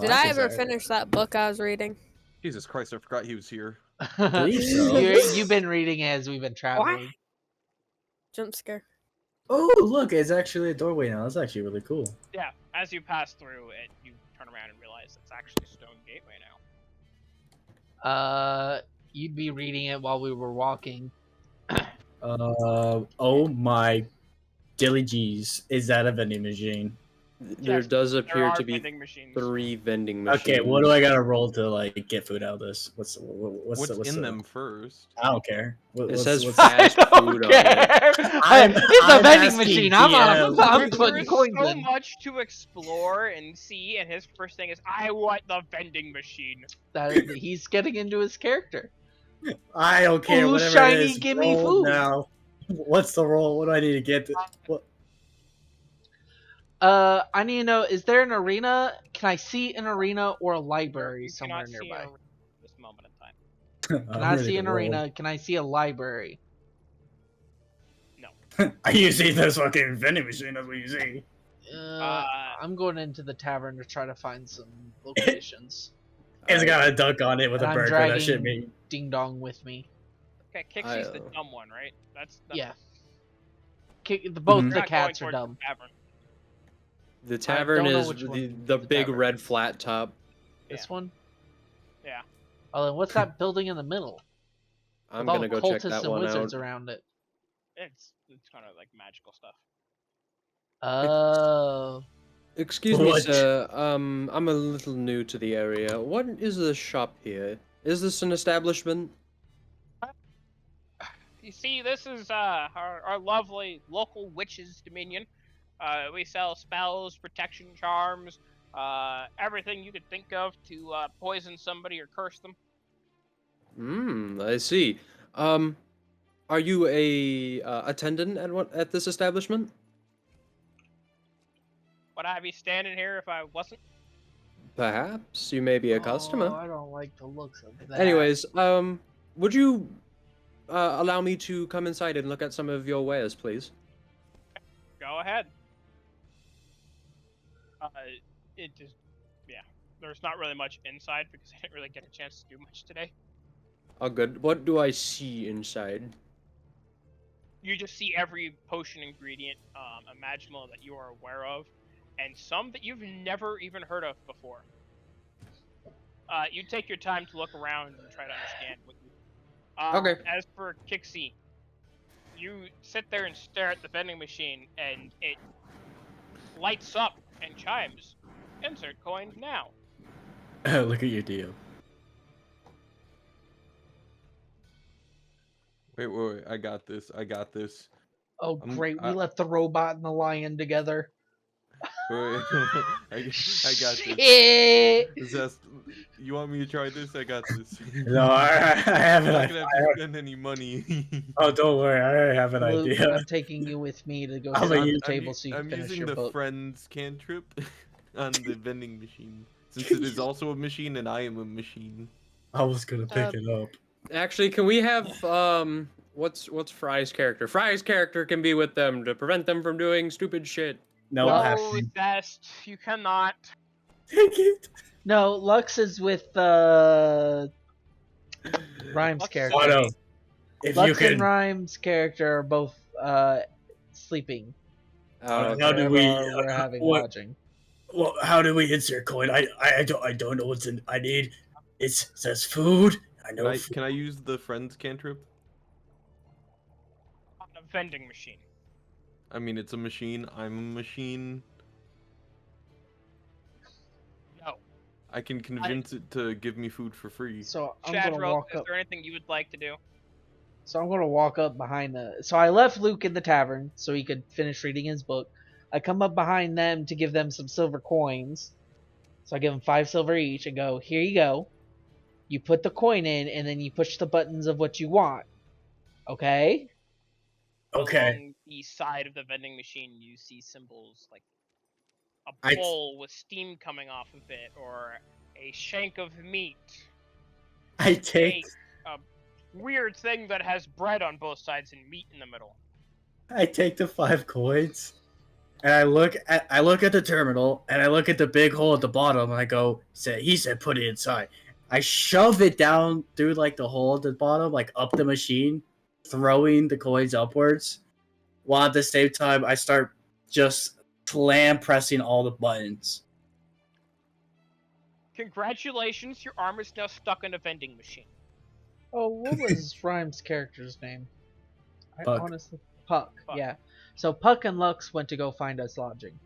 Did I ever finish that book I was reading? Jesus Christ, I forgot he was here. believe so. You've been reading as we've been traveling. Jump scare. Oh, look, it's actually a doorway now. That's actually really cool. Yeah, as you pass through it, you turn around and realize it's actually a stone gateway now. You'd be reading it while we were walking. Oh my dilly jeez. Is that a vending machine? There Yes, does There appear are to be vending machines. 3 vending machines. Okay, what do I gotta roll to like get food out of this? What's in them first? I don't care. It says what's- fast I don't food on it. care. I'm- It's a I'm vending asking machine. GM. I'm There's putting coins so in. much to explore and see, and his first thing is, I want the vending machine. He's getting into his character. I don't care. Ooh, Whatever shiny, it is, give me roll food. now. What's the roll? What do I need to get? What? I need to know, is there an arena? Can I see an arena or a library You somewhere cannot see nearby? an arena at this moment in time. Can I see an arena? Can I see a library? I usually this fucking vending machine. That's what you see. I'm going into the tavern to try to find some locations. It's got a duck on it with And a I'm burger. That shit dragging me. Ding Dong with me. Okay, Kixie's the I'll- dumb one, right? That's Yeah. You're Both Mhm. the not going cats are towards the dumb. tavern. The tavern don't know is which one the the big tavern red is. flat top. This one? Yeah. Oh, then what's that building in the middle? I'm With all gonna the go check cultists that and one wizards out. around it. It's kind of like magical stuff. Oh. Excuse me, What? sir. I'm a little new to the area. What is the shop here? Is this an establishment? You see, this is our lovely local witches' dominion. We sell spells, protection charms, everything you could think of to poison somebody or curse them. I see. Are you a attendant at this establishment? Would I be standing here if I wasn't? Perhaps you may be a Oh, customer. I don't like the looks of that. Anyways, would you allow me to come inside and look at some of your wares, please? Go ahead. It just, yeah. there's not really much inside because I didn't really get a chance to do much today. Oh, good. What do I see inside? You just see every potion ingredient imaginable that you are aware of, and some that you've never even heard of before. You take your time to look around and try to understand what you. Okay. As for Kixie, you sit there and stare at the vending machine, and it lights up and chimes. Insert coin now. Look at your deal. Wait. I got this. Oh, great. We left the robot and the lion together. Wait. I got this. Shit! Zest, you want me to try this? I got this. No, I have I'm an not gonna have to idea. spend any money. Oh, don't worry. I already have an Luke, idea. I'm taking you with me to go I'm sit a on the u- table so you can I'm finish using your the book. friends cantrip on the vending machine, since it is also a machine and I am a machine. I was gonna pick it up. Actually, can we have what's Fry's character? Fry's character can be with them to prevent them from doing stupid shit. No, Well, No, best. You cannot. take it. No, Lux is with Rhymes' Lux- character. Oh no. If you Lux and can, Rhymes' character are both sleeping. how do Wherever we? we're having what? lodging. Well, how do we insert coin? I don't know what's in. I need. It says food. I know. Can I use the friends cantrip? On a vending machine. I mean, it's a machine. I'm a machine. No. I can convince it to give me food for free. So I'm gonna Chadro, walk is up. there anything you would like to do? So I'm gonna walk up behind the. So I left Luke in the tavern so he could finish reading his book. I come up behind them to give them some silver coins. So I give them 5 silver each and go, here you go. You put the coin in and then you push the buttons of what you want. Okay? Okay. Along the side of the vending machine, you see symbols like a I- bowl with steam coming off of it, or a shank of meat. I take. A weird thing that has bread on both sides and meat in the middle. I take the 5 coins, and I look at the terminal, and I look at the big hole at the bottom, and I go, he said put it inside. I shove it down through like the hole at the bottom, like up the machine, throwing the coins upwards, while at the same time I start just slam pressing all the buttons. Congratulations, your arm is now stuck in a vending machine. Oh, what was Rhymes' character's name? Puck. Honestly, Puck. Puck. Yeah. So Puck and Lux went to go find us lodging.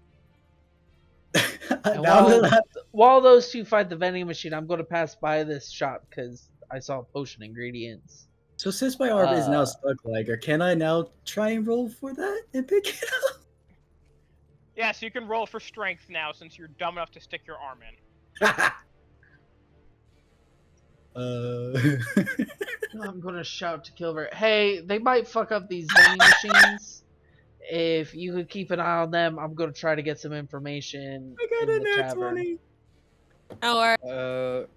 And Now that while those two fight the vending machine, I'm going to pass by this shop because I saw potion ingredients. so since my arm is now Uh, stuck, can I now try and roll for that and pick it up? Yeah, so you can roll for strength now since you're dumb enough to stick your arm in. I'm going to shout to Kilbert, hey, they might fuck up these vending machines. If you could keep an eye on them, I'm going to try to get some information I got in a the nat tavern. 20. Alright.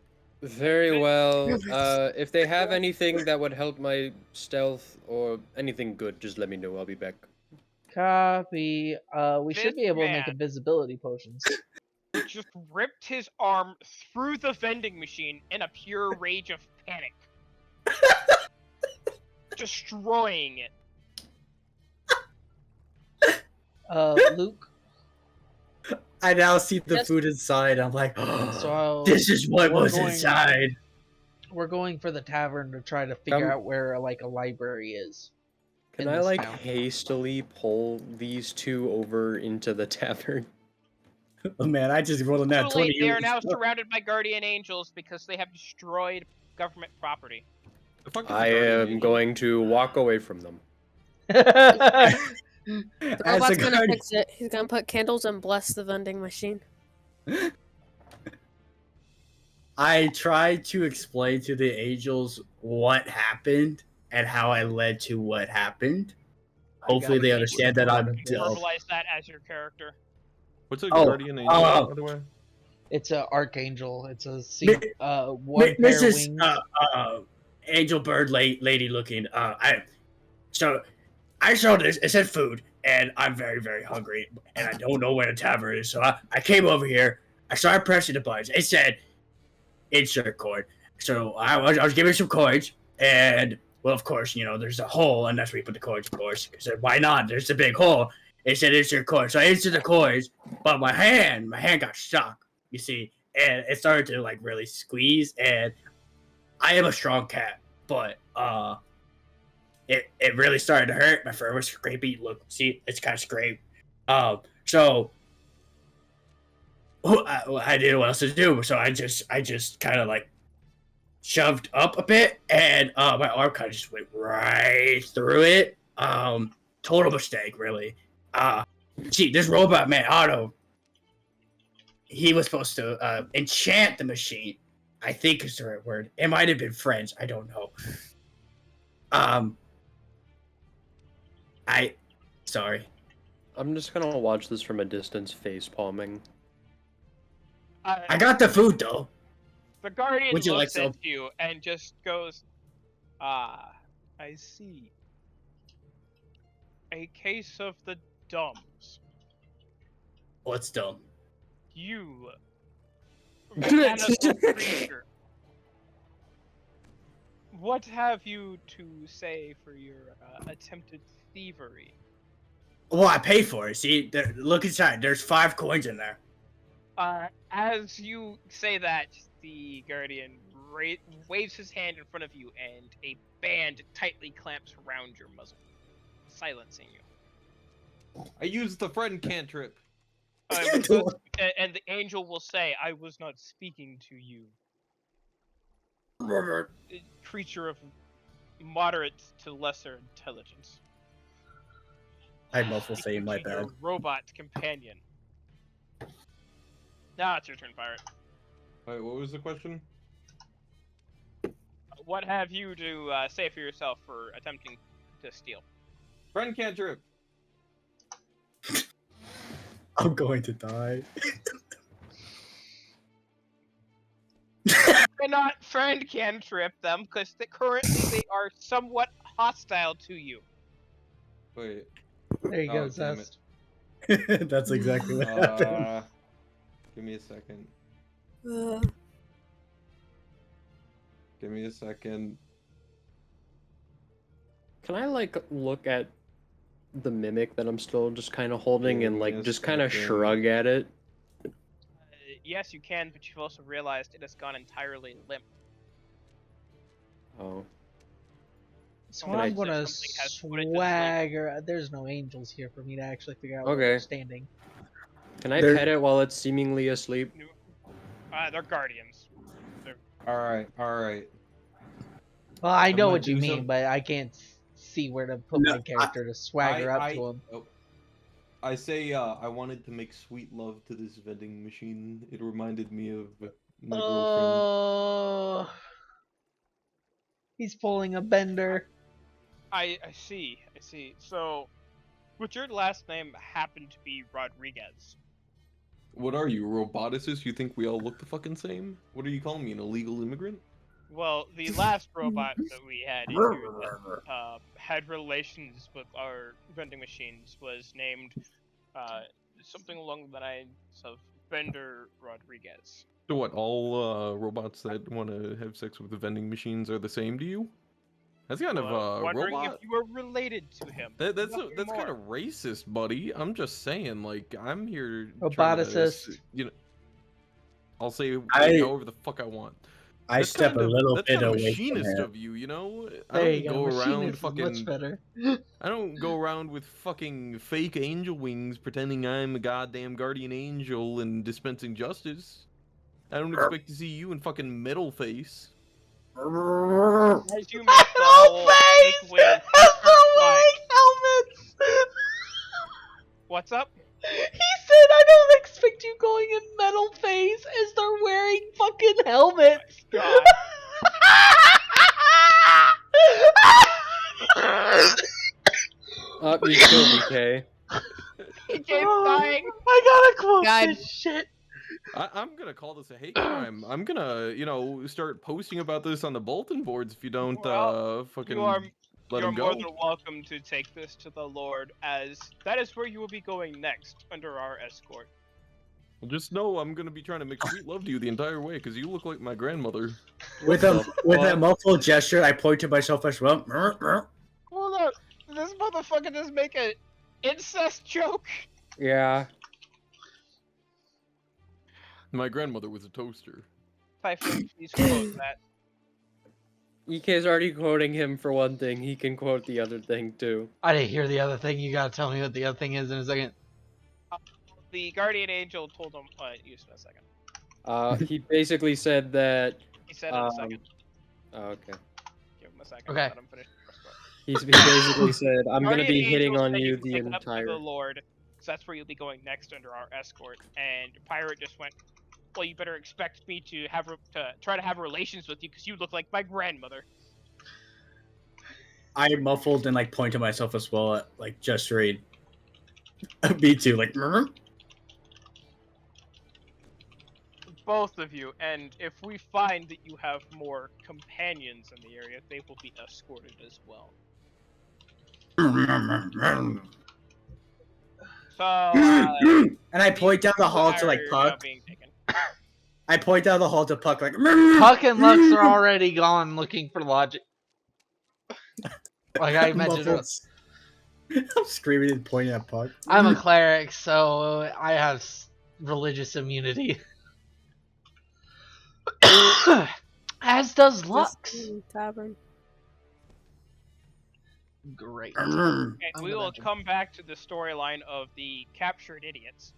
Very well. If they have anything that would help my stealth or anything good, just let me know. I'll be back. Copy. We should This be able to make man- invisibility potions. Just ripped his arm through the vending machine in a pure rage of panic. Destroying it. Luke, I now see the Yes. food inside. I'm like, so this is what we're was going- inside. we're going for the tavern to try to figure Come- out where like a library is. Can in I this like town. hastily pull these two over into the tavern? Oh man, I just rolled a nat 20. Truly, they are now surrounded by guardian angels because they have destroyed government property. The fuck is a I guardian am angel? going to walk away from them. The As robot's a gonna guardian, fix it. He's gonna put candles and bless the vending machine. I tried to explain to the angels what happened and how I led to what happened. Hopefully, they understand that I'm dumb. Verbalize that as your character. What's a Oh, guardian angel, oh. by the way? It's a archangel. It's a Mi- one pair of Mrs. wings. Angel Bird lady looking. I saw this. It said food, and I'm very, very hungry, and I don't know where the tavern is. So I came over here. I started pressing the buttons. It said insert coin. So I was giving some coins, and well, of course, there's a hole, and that's where you put the coins, of course. I said, why not? There's a big hole. It said insert coin. So I inserted the coins, but my hand got stuck, you see, and it started to like really squeeze. And I am a strong cat, but it really started to hurt. My fur was scrapey. Look, see, it's kind of scraped. So I didn't know what else to do, so I just kind of like shoved up a bit, and my arm kind of just went right through it. Total mistake, really. See, this robot man, Otto, he was supposed to enchant the machine. I think is the right word. It might have been French. I don't know. Sorry. I'm just gonna watch this from a distance, face palming. I got the food though. The Guardian Would you like looks some? at you and just goes, "Ah, I see. A case of the dumbs. What's dumb? You, mechanical creature. What have you to say for your attempted thievery?" Well, I paid for it. See, look inside. There's 5 coins in there. As you say that, the Guardian waves his hand in front of you, and a band tightly clamps around your muzzle, silencing you. I used the friend cantrip. And the angel will say, "I was not speaking to you, creature of moderate to lesser intelligence. I muffle say my Speaking to your bad. robot companion." Now it's your turn, Pirate. Wait, what was the question? What have you to say for yourself for attempting to steal? Friend cantrip. I'm going to die. Cannot friend cantrip them because currently they are somewhat hostile to you. Wait. There you go, damn Zest. That's exactly what happened. Give me a second. Uh, Give me a second. Can I like look at the mimic that I'm still just kind of holding and Give me like a just kind of second. shrug at it? Yes, you can, but you've also realized it has gone entirely limp. Oh. So Can I- I'm gonna something has put it to sleep. swagger. There's no angels here for me to actually figure out where Okay. they're standing. Can I There- pet it while it's seemingly asleep? They're guardians. Alright. Well, I I'm know gonna what you do mean, some- but I can't see where to put No, my character to swagger up to him. I say, I wanted to make sweet love to this vending machine. It reminded me of my girlfriend. Oh, he's pulling a bender. I see. So, would your last name happen to be Rodriguez? What are you, a roboticist? You think we all look the fucking same? What are you calling me, an illegal immigrant? Well, the last robot that we had in here that had relations with our vending machines was named something along the lines of Bender Rodriguez. So what, all robots that want to have sex with the vending machines are the same to you? That's kind of Wondering robot. if you were related to him. That's Nothing kind more. of racist, buddy. I'm just saying, like, I'm here. Roboticist. I'll say I- however the fuck I want. I That's step kind a of- little that's bit kind of away from machinist him. of you, you know. There I you don't go. go around Machinist is fucking. much better. I don't go around with fucking fake angel wings pretending I'm a goddamn guardian angel and dispensing justice. I don't expect to see you in fucking metal face. As you make the Metal whole face! fake wing That's the fly. helmets! What's up? He said, I don't expect you going in metal face as they're wearing fucking helmets. God. You killed me, Kay. He keeps dying. I gotta quote God. this shit. I'm gonna call this a hate crime. I'm gonna, start posting about this on the bulletin boards if you don't, Well, fucking You are let you're him more go. than welcome to take this to the Lord, as that is where you will be going next under our escort. Well, just know I'm gonna be trying to make sweet love to you the entire way, because you look like my grandmother. With a muffled gesture, I point to myself as well. Hold on. Did this motherfucker just make an incest joke? Yeah. My grandmother was a toaster. Typhoon, please quote that. EK's already quoting him for one thing. He can quote the other thing too. I didn't hear the other thing. You gotta tell me what the other thing is in a second. The guardian angel told him. Use it in a second. He basically said that. He said in a second. Oh, okay. Give him a second. Okay. Let him finish the first part. He basically said, "I'm gonna Guardian be hitting angel on said you can the take it up to entire." the Lord, because that's where you'll be going next under our escort. And Pirate just went, "Well, you better expect me to try to have relations with you, because you look like my grandmother." I muffled and like point to myself as well, like gesturing. Me too, like. Both of you, and if we find that you have more companions in the area, they will be escorted as well. So, And I point down the hall to like are now Puck. being taken. I point down the hall to Puck like. Puck and Lux are already gone looking for logic. Like I mentioned, I'm screaming and pointing at Puck. I'm a cleric, so I have religious immunity. As does Lux. Tavern. Great. Okay, I'm we gonna will do- come back to the storyline of the captured idiots.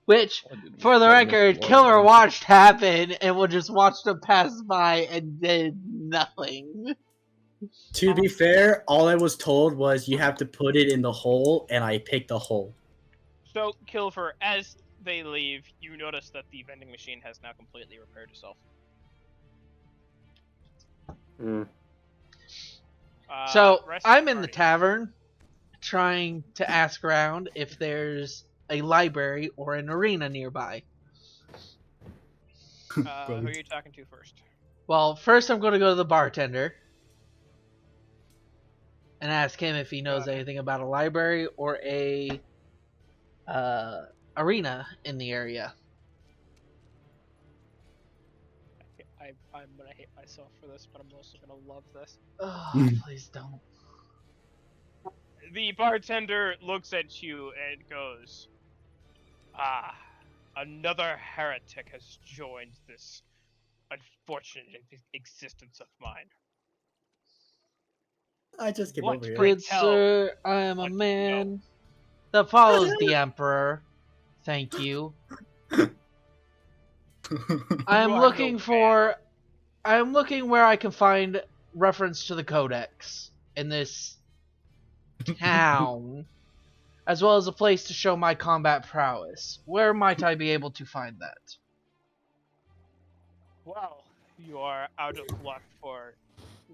Which, for the record, Killer watched happen and would just watch them pass by and did nothing. To be fair, all I was told was you have to put it in the hole, and I picked the hole. So, Kilfer, as they leave, you notice that the vending machine has now completely repaired itself. So, rest I'm in the party. tavern trying to ask around if there's a library or an arena nearby. Who are you talking to first? Well, first I'm going to go to the bartender and ask him if he knows anything about a library or a arena in the area. I'm gonna hate myself for this, but I'm also gonna love this. Oh, please don't. The bartender looks at you and goes, "Ah, another heretic has joined this unfortunate existence of mine." I just came What over here. great Good tell sir, I am a what you man that follows the emperor. Thank you. I am You are looking no for. I am looking where I can find reference to the codex in this town, as well as a place to show my combat prowess. Where might I be able to find that? Well, you are out of luck, for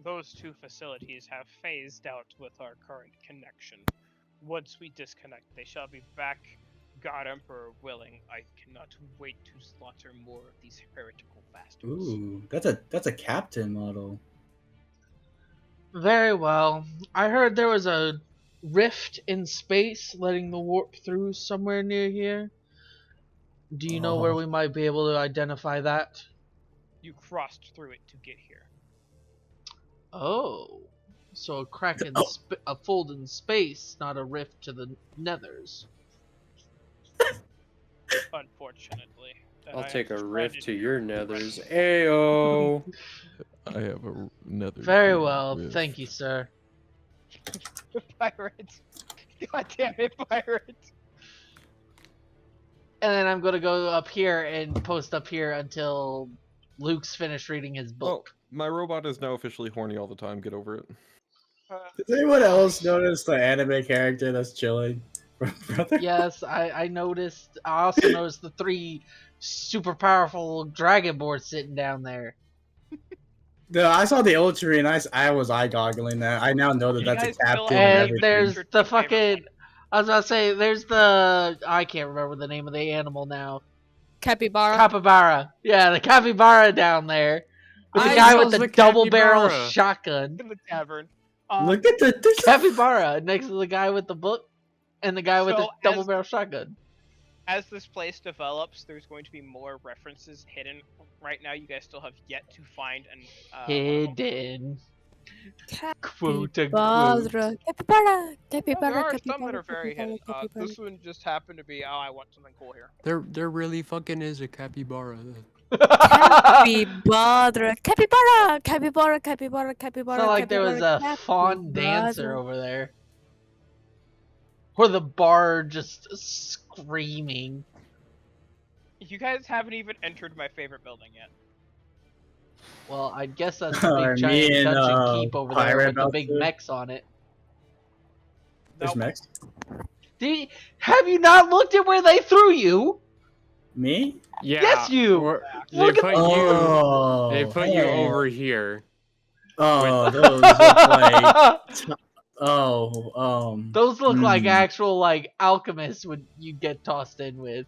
those two facilities have phased out with our current connection. Once we disconnect, they shall be back, God Emperor willing. I cannot wait to slaughter more of these heretical bastards. Ooh, that's a captain model. Very well. I heard there was a rift in space letting the warp through somewhere near here. Do you know where we might be able to identify that? You crossed through it to get here. Oh. So a crack in a fold in space, not a rift to the nethers. Unfortunately. I'll I take a have rift stranded to you your for nethers. questions. Ayo. I have another. Very well, thank you, sir. Pirates. God damn it, pirates. And then I'm gonna go up here and post up here until Luke's finished reading his book. My robot is now officially horny all the time. Get over it. Does anyone else notice the anime character that's chilling? Brother? Yes, I noticed. I also noticed the 3 super powerful dragonborns sitting down there. No, I saw the Ultra and I was eye goggling that. I now know that You that's a guys still captain have and And everything. there's Your the two favorite fucking. I was about to say, there's the. I can't remember the name of the animal now. Capybara. Capybara. Yeah, the capybara down there. With the I guy saw with the the double barrel capybara. shotgun. in the tavern. Look at this. Capybara next to the guy with the book and the guy with the So, double as- barrel shotgun. as this place develops, there's going to be more references hidden. Right now, you guys still have yet to find an Hidden. Quote Capybara, unquote. capybara, There capybara, are some that capybara, are very hidden. capybara, capybara. This one just happened to be, oh, I want something cool here. There really fucking is a capybara. Capybara, capybara, capybara, capybara, It's capybara, not like there was a capybara, fawn dancer capybara. over there. Or the bar just screaming. You guys haven't even entered my favorite building yet. Well, I guess that's the Are big me giant and, dungeon keep over there Pirate with the about big to- mechs on it. There's Nope. mechs. Have you not looked at where they threw you? Me? Yeah. Yes, you! or- They Look at- put Oh, you. They put you hey. over here. Oh, those look like. Those look like hmm. actual like alchemists would you get tossed in with.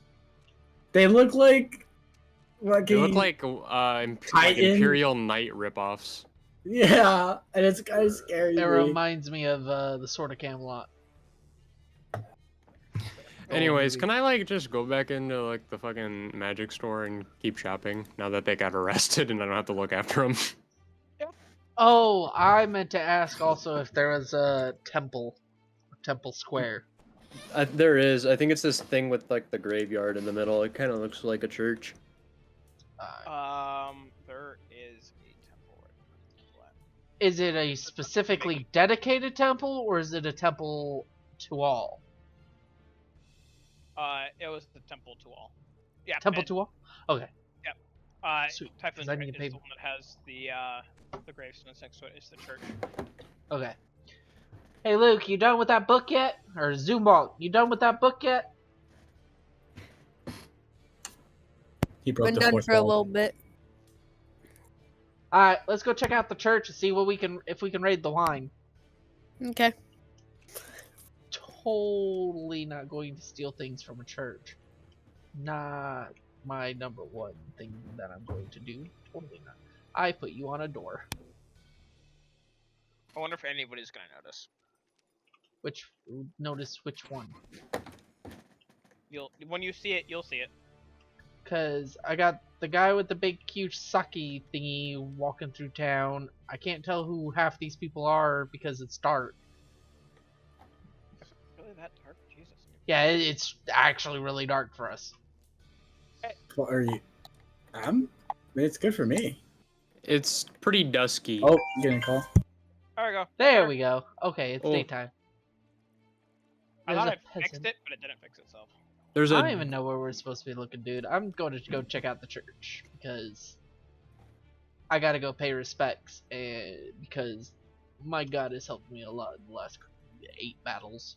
They look like. They look like Titan? Imperial Knight ripoffs. Yeah, and it's kind of scary. It to me. reminds me of the Sword of Camelot. Anyways, movie. can I like just go back into like the fucking magic store and keep shopping now that they got arrested and I don't have to look after them? Oh, I meant to ask also if there was a temple square. There is. I think it's this thing with like the graveyard in the middle. It kind of looks like a church. There is a temple right Is it a specifically dedicated temple or is it a temple to all? It was the temple to all. Yeah. Temple to all? Okay. Sweet, 'cause Typhon's I Pit need to is pay- the one that has the gravestones next to it. It's the church. Okay. Hey Luke, you done with that book yet? Or Zumalt, you done with that book yet? He broke Been the done fourth for a wall. little bit. Alright, let's go check out the church and see what we can if we can raid the line. Okay. Totally not going to steal things from a church. Not my number one thing that I'm going to do. Totally not. I put you on a door. I wonder if anybody's gonna notice. Notice which one. When you see it, you'll see it. Cause I got the guy with the big huge sucky thingy walking through town. I can't tell who half these people are because it's dark. Really that dark? Jesus. Yeah, it's actually really dark for us. What are you? I mean, it's good for me. It's pretty dusky. Oh, you getting a call? There we go. There we go. Okay, it's Oh. daytime. I There's thought a I fixed peasant. it, but it didn't fix itself. There's I a don't even know where we're supposed to be looking, dude. I'm going to go check out the church because I gotta go pay respects, and because my god has helped me a lot in the last 8 battles.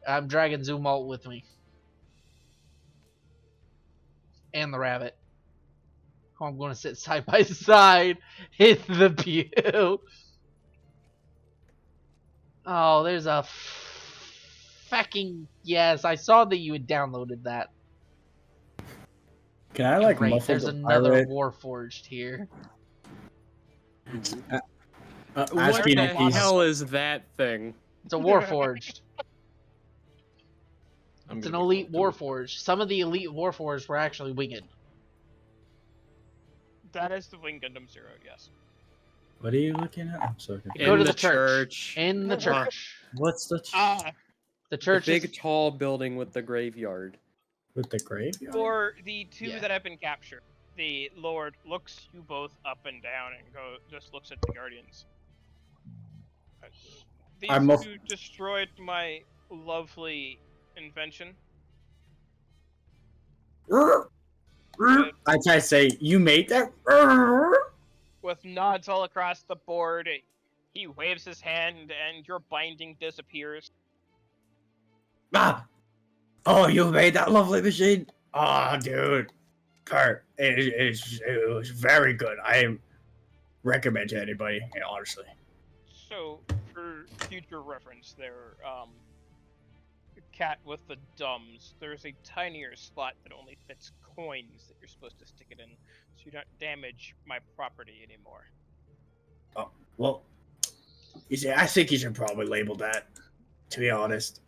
I'm dragging Zumalt with me. And the rabbit. Oh, I'm gonna sit side by side in the pew. Oh, there's a fucking yes. I saw that you had downloaded that. Can I like Great, muffle there's the another pirate? Warforged here. what Asking the if he's hell is that thing? It's a Warforged. I'm It's an gonna elite go to it. Warforged. Some of the elite Warforged were actually winged. That is the Wing Gundam Zero, yes. What are you looking at? I'm so confused. Go In to the the church. church. In the church. What's the The The church big is tall building with the graveyard. with the graveyard? For the two Yeah. that have been captured, the Lord looks you both up and down and just looks at the Guardians. These I'm off- two destroyed my lovely invention. I try to say, you made that? With nods all across the board, he waves his hand and your binding disappears. Ah! Oh, you made that lovely machine? Oh, dude. Kurt, it was very good. I recommend to anybody, honestly. So, for future reference, there, cat with the dumbs, there's a tinier slot that only fits coins that you're supposed to stick it in, so you don't damage my property anymore. Oh, well, you see, I think you should probably label that, to be honest.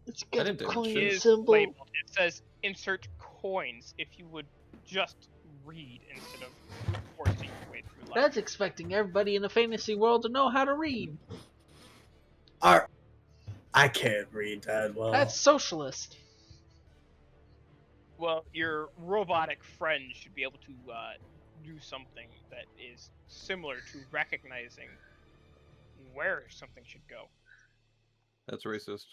Let's I get a didn't damage coin shit. Is symbol. labeled. It says insert coins if you would just read instead of forcing your way through life. That's expecting everybody in the fantasy world to know how to read. I can't read that well. That's socialist. Well, your robotic friend should be able to do something that is similar to recognizing where something should go. That's racist.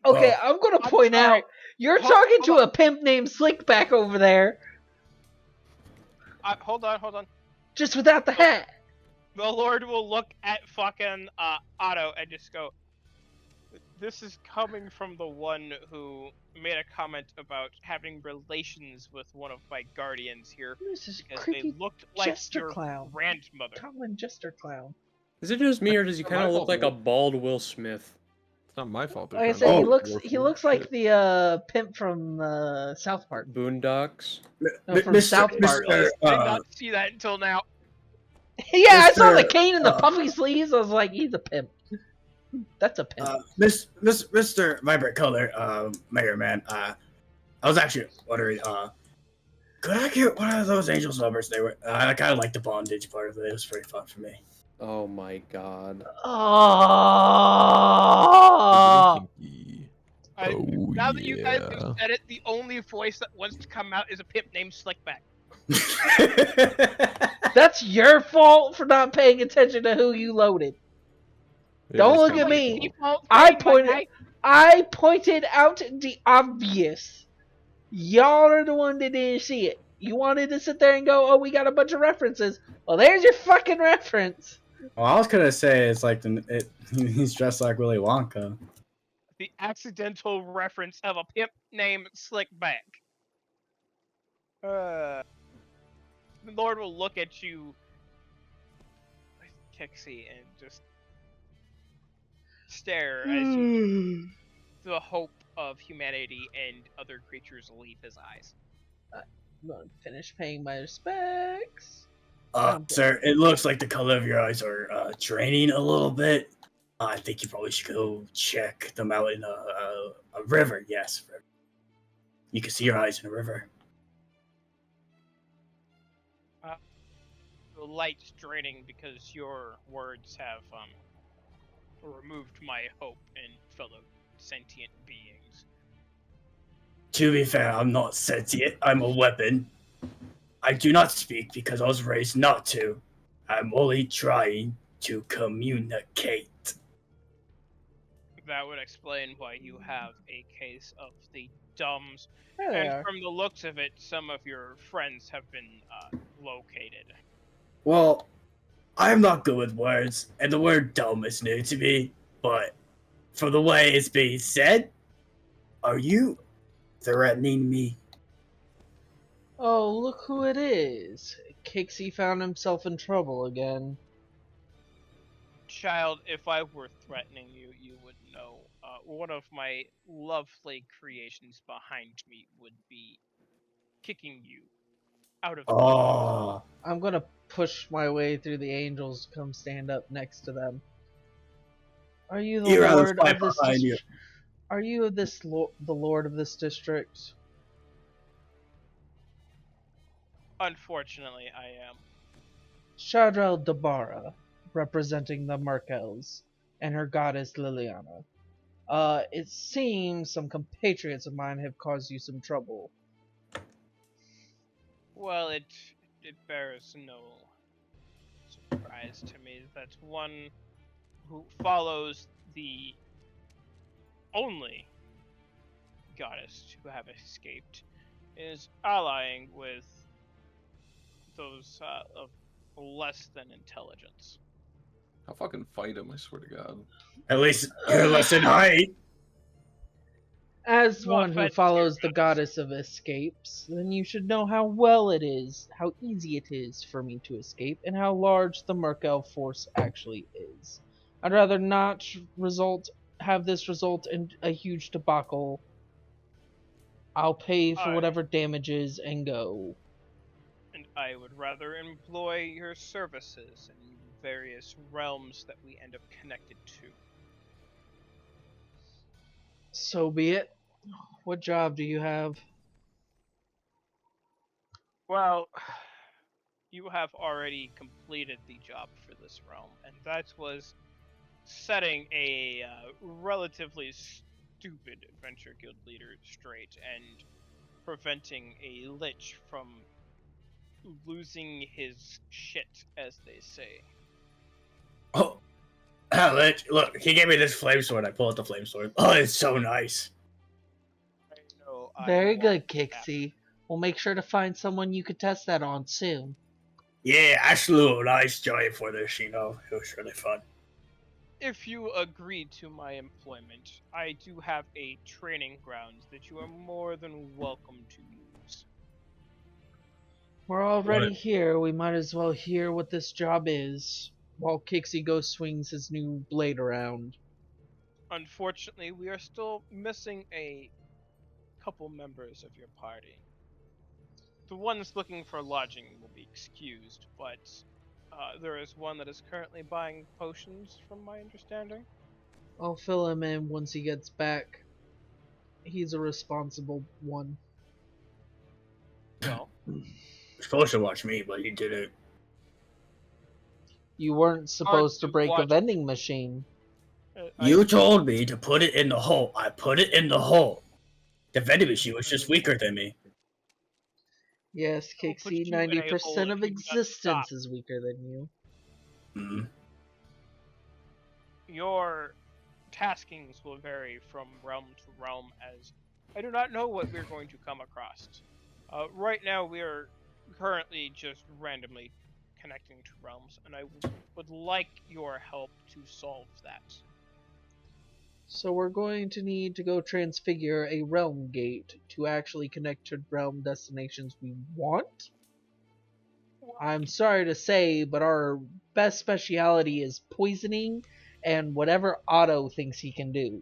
Okay, Oh. I'm gonna I'm point sorry. out you're Hold- talking hold to a pimp named Slickback over there, Hold on. just without the hat. The Lord will look at fucking Otto and just go, this is coming from the one who made a comment about having relations with one of my guardians here This is because they creepy looked like jester your clown. grandmother. Common jester clown. Is it just me, or does he Not kind my of look fault, like a dude. bald Will Smith? It's not my fault. they're Like I trying said, to he work looks for like shit. the pimp from South Park. Boondocks? No, from South Park. I did not see that until now. Yeah, I saw the Mr. cane and the puffy sleeves. I was like, he's a pimp. That's a pimp. Mr. Vibrant Color, Mayor Man, I was actually wondering, could I get one of those angels numbers? I kind of like the bondage part of it. It was pretty fun for me. Oh my god. Oh, Now that you guys have said it, the only voice that wants to come out is a pimp named Slickback. that's your fault for not paying attention to who you loaded. Don't look at me. Default I thing, my guy. I pointed out the obvious. Y'all are the one that didn't see it. You wanted to sit there and go, "Oh, we got a bunch of references." Well, there's your fucking reference. Well, I was gonna say it's like he's dressed like Willy Wonka. The accidental reference of a pimp named Slickback. The Lord will look at you, Kixie, and just stare as you, the hope of humanity and other creatures leave his eyes. I'm gonna finish paying my respects. Sir, it looks like the color of your eyes are draining a little bit. I think you probably should go check them out in a river. Yes, river. You can see your eyes in a river. The light's draining because your words have removed my hope in fellow sentient beings. To be fair, I'm not sentient. I'm a weapon. I do not speak because I was raised not to. I'm only trying to communicate. That would explain why you have a case of the dumbs. There they And are. from the looks of it, some of your friends have been located. Well, I'm not good with words, and the word dumb is new to me, but from the way it's being said, are you threatening me? Oh, look who it is. Kixie found himself in trouble again. Child, if I were threatening you, you would know. One of my lovely creations behind me would be kicking you out of the Oh, I'm gonna push my way through the angels to come stand up next to them. Are you the you'd rather lord fight of this behind you. district? Are you the lord of this district? Unfortunately, I am. Shadrel Dabara, representing the Markels, and her goddess Liliana. It seems some compatriots of mine have caused you some trouble. Well, it bears no surprise to me that one who follows the only goddess to have escaped is allying with those of less than intelligence. I'll fucking fight him, I swear to God. At least you're less than height. As No one who offense, follows Your the goddess of escapes, then you should know how well it is, how easy it is for me to escape, and how large the Merkel force actually is. I'd rather not have this result in a huge debacle. I'll pay for Alright. whatever damages and go. And I would rather employ your services in various realms that we end up connected to. So be it. What job do you have? Well, you have already completed the job for this realm, and that was setting a relatively stupid adventure guild leader straight and preventing a lich from losing his shit, as they say. Oh, look, he gave me this flame sword. I pull out the flame sword. Oh, it's so nice. I know. I Very want good, that. Kixie. We'll make sure to find someone you could test that on soon. Yeah, I slew a nice giant for this, you know. It was really fun. If you agree to my employment, I do have a training grounds that you are more than welcome to use. We're already here. We might as well hear what this job is. While Kixie goes swings his new blade around. Unfortunately, we are still missing a couple members of your party. The ones looking for lodging will be excused, but there is one that is currently buying potions, from my understanding. I'll fill him in once he gets back. He's a responsible one. Well, You're supposed to watch me, but you didn't. You weren't hard supposed to to break a watch. vending machine. You told me to put it in the hole. I put it in the hole. The vending machine was just weaker than me. Yes, Who put Kixie, you in a hole 90% if of you do not stop? existence is weaker than you. Hmm. Your taskings will vary from realm to realm, as I do not know what we're going to come across. Right now, we are currently just randomly connecting to realms, and I would like your help to solve that. So we're going to need to go transfigure a realm gate to actually connect to realm destinations we want. I'm sorry to say, but our best speciality is poisoning and whatever Otto thinks he can do.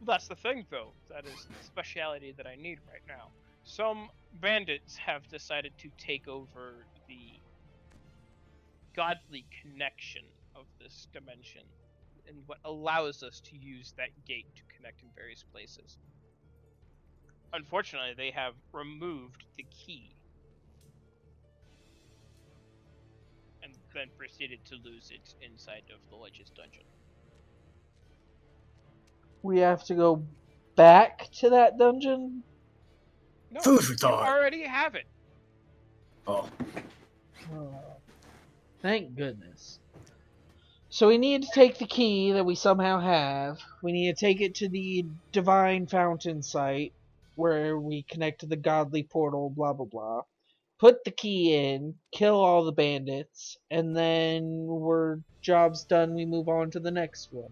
That's the thing, though. That is the speciality that I need right now. Some bandits have decided to take over the godly connection of this dimension, and what allows us to use that gate to connect in various places. Unfortunately, they have removed the key and then proceeded to lose it inside of the Lich's dungeon. We have to go back to that dungeon? No, Food for you thought. already have it. Oh, Oh, thank goodness. So we need to take the key that we somehow have. We need to take it to the divine fountain site where we connect to the godly portal, blah blah blah. Put the key in, kill all the bandits, and then we're job's done, we move on to the next one.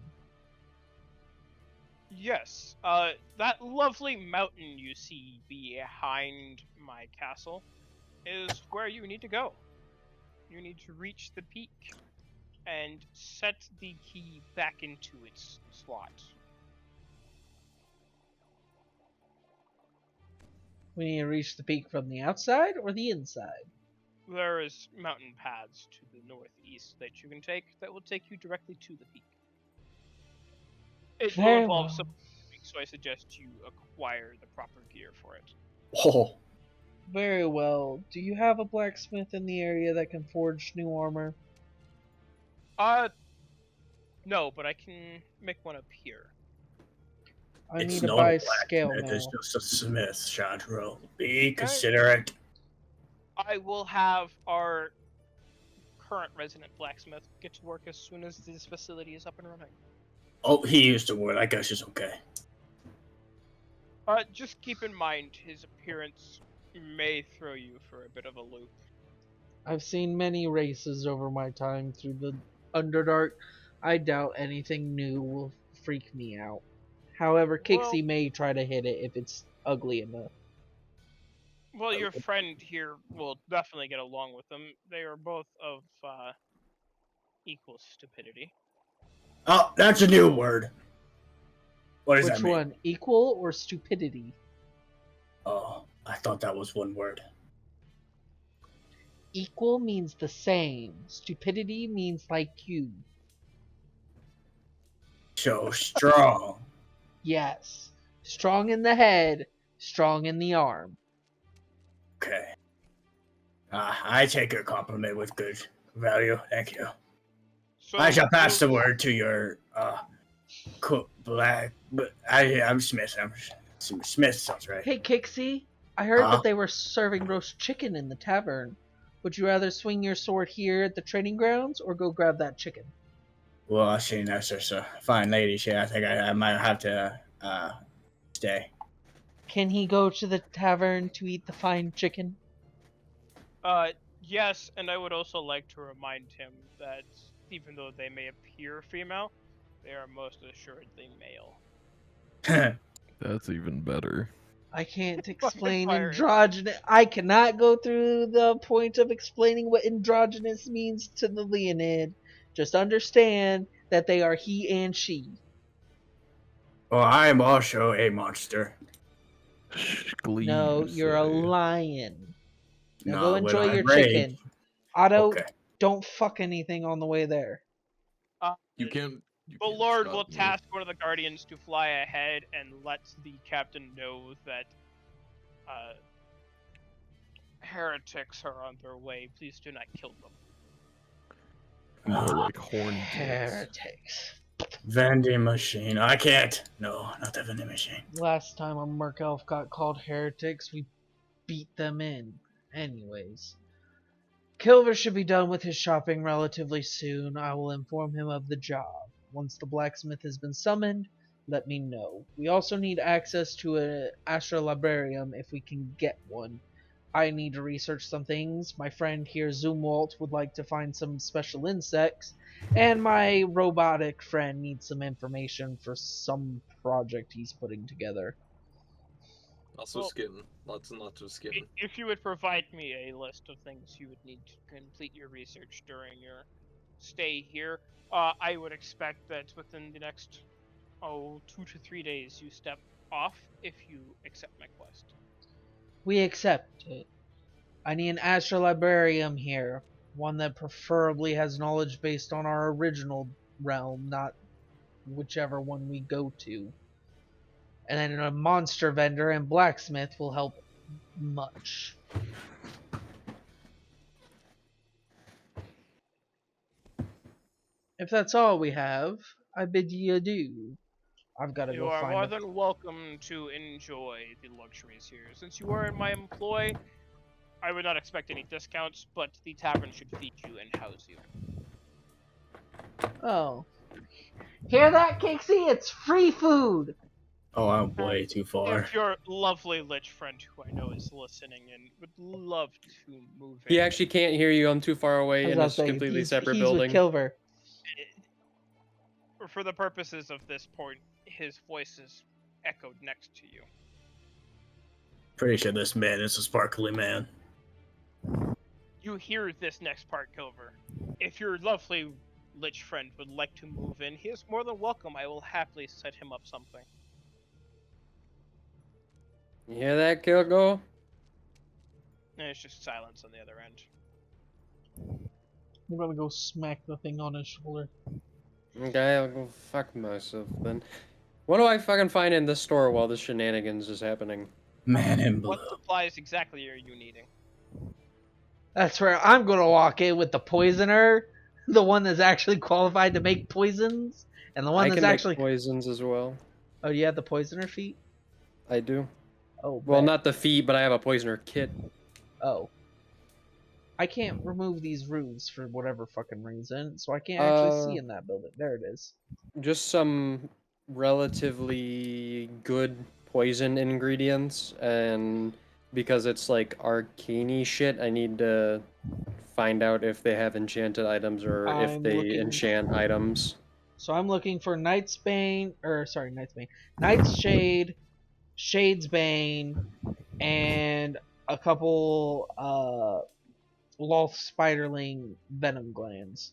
Yes, that lovely mountain you see behind my castle is where you need to go. You need to reach the peak and set the key back into its slot. We need to reach the peak from the outside or the inside. There is mountain paths to the northeast that you can take that will take you directly to the peak. It will Very involve well. some, so I suggest you acquire the proper gear for it. oh, Very well. Do you have a blacksmith in the area that can forge new armor? No, but I can make one up here. I it's need to not buy a a scale blacksmith. It's mill. just a smith, Chandro. Be considerate. I will have our current resident blacksmith get to work as soon as this facility is up and running. Oh, he used the word. I guess it's okay. Just keep in mind his appearance may throw you for a bit of a loop. I've seen many races over my time through the Underdark. I doubt anything new will freak me out. However, Kixie Well- may try to hit it if it's ugly enough. Well, your friend here will definitely get along with them. They are both of equal stupidity. Oh, that's a new word. What does Which that mean? one, equal or stupidity? Oh, I thought that was one word. Equal means the same. Stupidity means like you. So strong. Yes. Strong in the head, strong in the arm. Okay. I take your compliment with good value. Thank you. So I shall pass you- the word to your black. But I'm Smith. Smith sounds right. Hey, Kixie, I heard that they were serving roast chicken in the tavern. Would you rather swing your sword here at the training grounds or go grab that chicken? Well, I see that's just a fine lady. Here, I think I might have to stay. Can he go to the tavern to eat the fine chicken? Yes, and I would also like to remind him that even though they may appear female, they are most assuredly male. That's even better. I can't Fucking explain pirate. androgynous. I cannot go through the point of explaining what androgynous means to the Leonid. Just understand that they are he and she. Well, I am also a monster. No, you're a say. lion. Now No, go when enjoy I your rage- chicken. Otto, Okay. don't fuck anything on the way there. You can't. The can't Lord stop will me. task one of the Guardians to fly ahead and let the captain know that heretics are on their way. Please do not kill them. More like horny tits. Heretics. Vending machine. I can't. No, not the vending machine. Last time a Merc Elf got called heretics, we beat them in. Anyways. Kilver should be done with his shopping relatively soon. I will inform him of the job. Once the blacksmith has been summoned, let me know. We also need access to an astrolabium if we can get one. I need to research some things. My friend here, Zoomwalt, would like to find some special insects. And my robotic friend needs some information for some project he's putting together. Also Well, skin. Lots and lots of skin. If you would provide me a list of things you would need to complete your research during your stay here, I would expect that within the next 2 to 3 days you step off if you accept my quest. We accept it. I need an astrolabium here. One that preferably has knowledge based on our original realm, not whichever one we go to. And then a monster vendor and blacksmith will help much. If that's all we have, I bid ye adieu. I've got to You go are more find a... than welcome to enjoy the luxuries here. Since you are in my employ, I would not expect any discounts, but the tavern should feed you and house you. Oh. Hear that, Kixie? It's free food! Oh, I'm way too far. If your lovely lich friend, who I know is listening and would love to move in, He actually can't hear you. I'm too far away in a completely separate building. He's with Kilver. for the purposes of this point, his voice is echoed next to you. Pretty sure this man is a sparkly man. You hear this next part, Kilver. If your lovely lich friend would like to move in, he is more than welcome. I will happily set him up something. You hear that, Kilgo? And it's just silence on the other end. I'm gonna go smack the thing on his shoulder. Okay, I'll go fuck myself then. What do I fucking find in this store while this shenanigans is happening? Man in blue. What supplies exactly are you needing? That's where I'm gonna walk in with the poisoner, the one that's actually qualified to make poisons, and the one I that's can actually... make poisons as well. Oh, you have the poisoner feat? I do. Oh, Well, bet. not the feet, but I have a poisoner kit. Oh. I can't remove these runes for whatever fucking reason, so I can't actually see in that building. There it is. Just some relatively good poison ingredients, and because it's like arcane shit, I need to find out if they have enchanted items or if I'm they looking- enchant items. So I'm looking for Knight's Bane, Knight's Shade, Shade's Bane, and a couple Loth Spiderling Venom Glands.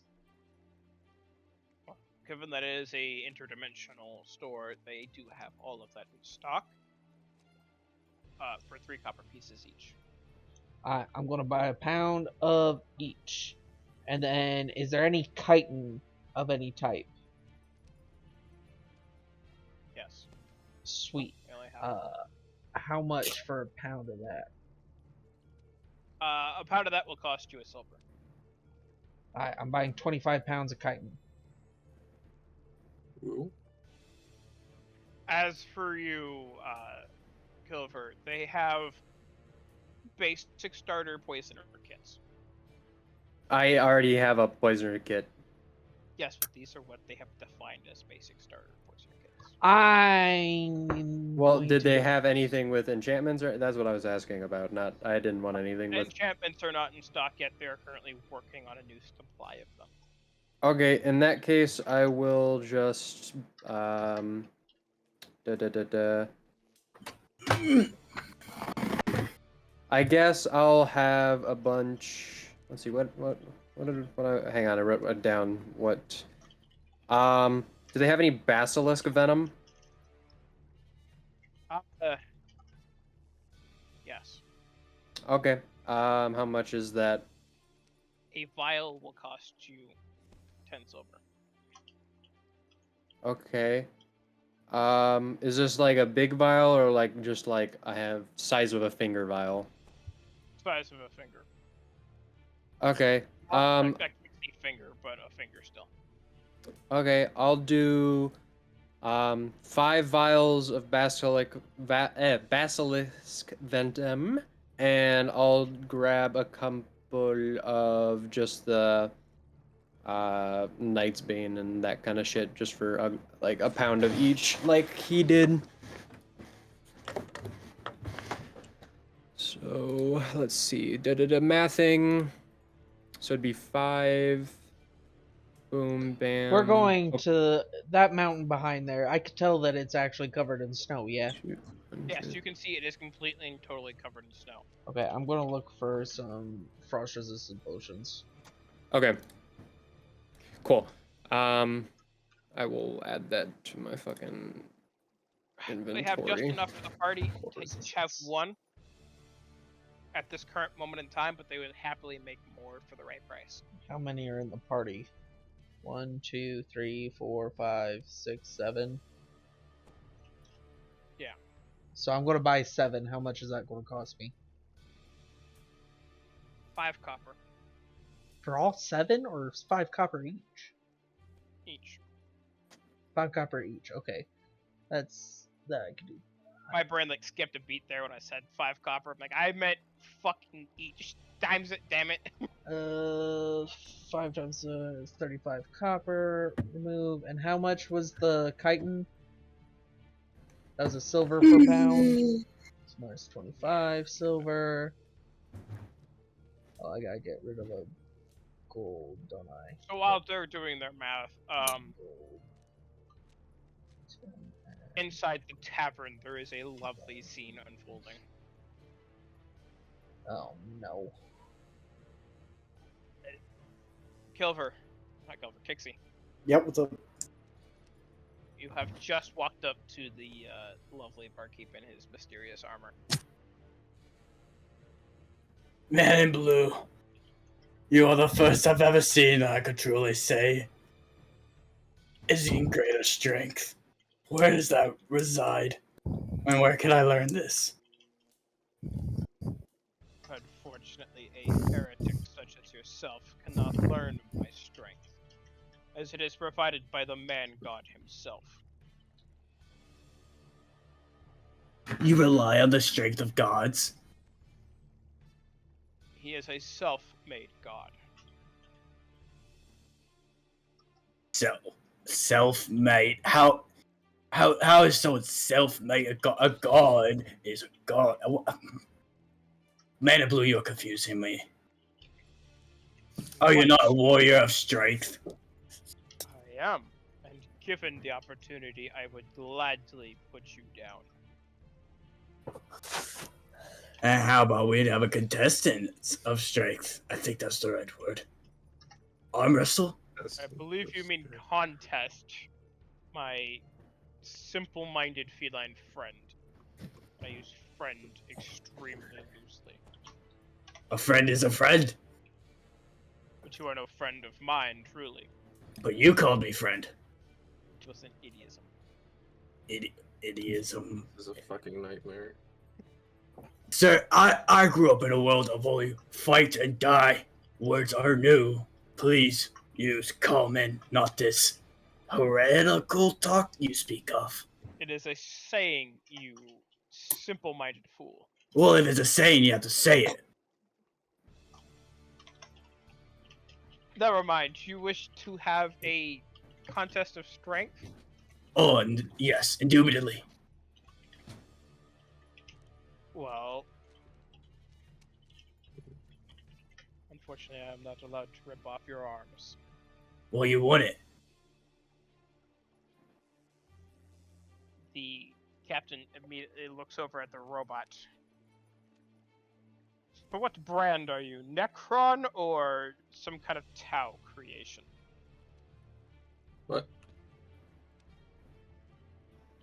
Given that it is a interdimensional store, they do have all of that in stock. For 3 copper pieces each. I'm gonna buy a pound of each. And then, is there any chitin of any type? Yes. Sweet. We only have How much for a pound of that? a pound of that will cost you a silver. I'm buying 25 pounds of chitin. Ooh. As for you, Kilver, they have basic starter poisoner kits. I already have a poisoner kit. Yes, but these are what they have defined as basic starter poisoner kits. Well, did they have anything with enchantments? Or that's what I was asking about. Not, I didn't want anything with. Enchantments are not in stock yet. They are currently working on a new supply of them. Okay, in that case, I will just I guess I'll have a bunch. Let's see hang on, I wrote it down. What? Do they have any basilisk venom? Yes. Okay. How much is that? A vial will cost you 10 silver. Okay. Is this like a big vial or like just like I have size of a finger vial? Size of a finger. Okay. That can't see finger, but a finger still. Okay, I'll do 5 vials of basilisk venom, and I'll grab a couple of just the Knight's Bane and that kind of shit, just for like a pound of each, like he did. So let's see, mathing. So it'd be 5. Boom, bam. We're going to that mountain behind there. I could tell that it's actually covered in snow, yeah? 200. Yes, you can see it is completely and totally covered in snow. Okay, I'm gonna look for some frost-resistant potions. Okay. Cool. I will add that to my fucking inventory. They have just enough for the party to each have Resistance. one at this current moment in time, but they would happily make more for the right price. How many are in the party? 1, 2, 3, 4, 5, 6, 7. Yeah. So I'm gonna buy 7. How much is that gonna cost me? 5 copper For all 7 or 5 copper each? each. 5 copper each. Okay, that's that I could do. My brain like skipped a beat there when I said 5 copper. I'm like, I meant fucking each times it. Damn it. 5 times is 35 copper. Remove. And how much was the chitin? That was a silver per pound. So minus 25 silver. Oh, I gotta get rid of a gold, don't I? So while they're doing their math, Gold. inside the tavern there is a lovely scene unfolding. Oh no. Kilver, not Kilver, Kixie. Yep, what's up? You have just walked up to the lovely barkeep in his mysterious armor. Man in blue. You are the first I've ever seen that I could truly say is in greater strength. Where does that reside? And where can I learn this? Unfortunately, a heretic such as yourself cannot learn my strength, as it is provided by the man-god himself. You rely on the strength of gods? He is a self-made god. So, self-made. How is someone self-made? A god is a god. Man in blue, you're confusing me. Are you not a warrior of strength? I am, and given the opportunity, I would gladly put you down. And how about we have a contestant of strength? I think that's the right word. Arm wrestle? I believe you mean contest, my simple-minded feline friend. I use friend extremely loosely. A friend is a friend. But you are no friend of mine, truly. But you called me friend. Which was an idiom. Idiism. This is a fucking nightmare. Sir, I grew up in a world of only fight and die. Words are new. Please use common, not this heretical talk you speak of. It is a saying, you simple-minded fool. Well, if it's a saying, you have to say it. Never mind. You wish to have a contest of strength? Oh, and yes, indubitably. Well, unfortunately, I'm not allowed to rip off your arms. Well, you won it. The captain immediately looks over at the robot. But what brand are you? Necron or some kind of Tau creation? What?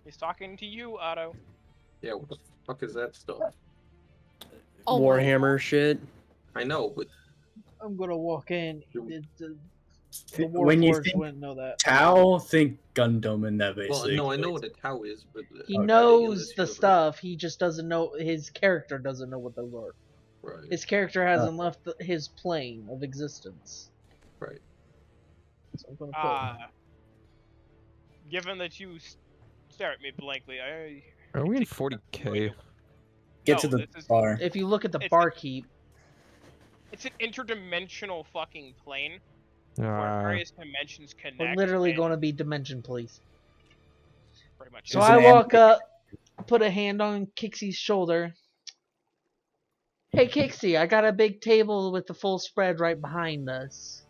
He's talking to you, Otto. Yeah, what the fuck is that stuff? Oh my Warhammer shit. I know, but I'm gonna walk in. The When you Warforged think wouldn't know that. Tau, think Gundam and that well, basically. no, I know what a Tau is, but He are they in knows this the universe? stuff. He just doesn't know. His character doesn't know what those are. Right. His character hasn't left his plane of existence. Right. So I'm gonna put. Given that you stare at me blankly, Are we in 40k? Get to No, the this is- bar. If you look at the It's- barkeep, It's an interdimensional fucking plane where Ah, various dimensions connect. we're literally and going to be dimension police. pretty much. So There's I an walk up, put a hand on Kixie's shoulder. Hey Kixie, I got a big table with the full spread right behind us.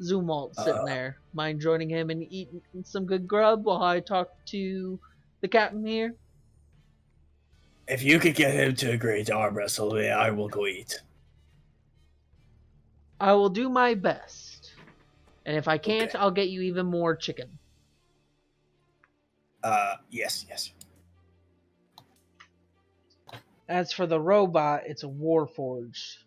Zumalt sitting there. Mind joining him and eating some good grub while I talk to the captain here? If you could get him to agree to arm wrestle me, I will go eat. I will do my best. And if I can't, Okay. I'll get you even more chicken. Yes. As for the robot, it's a Warforged.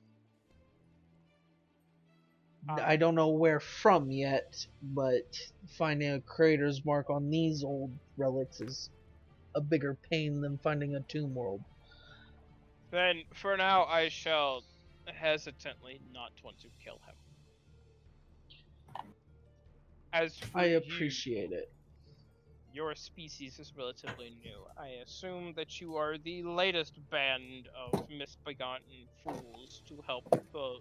I don't know where from yet, but finding a creator's mark on these old relics is a bigger pain than finding a tomb world. Then, for now, I shall hesitantly not want to kill him. As for I you, appreciate it. your species is relatively new. I assume that you are the latest band of misbegotten fools to help the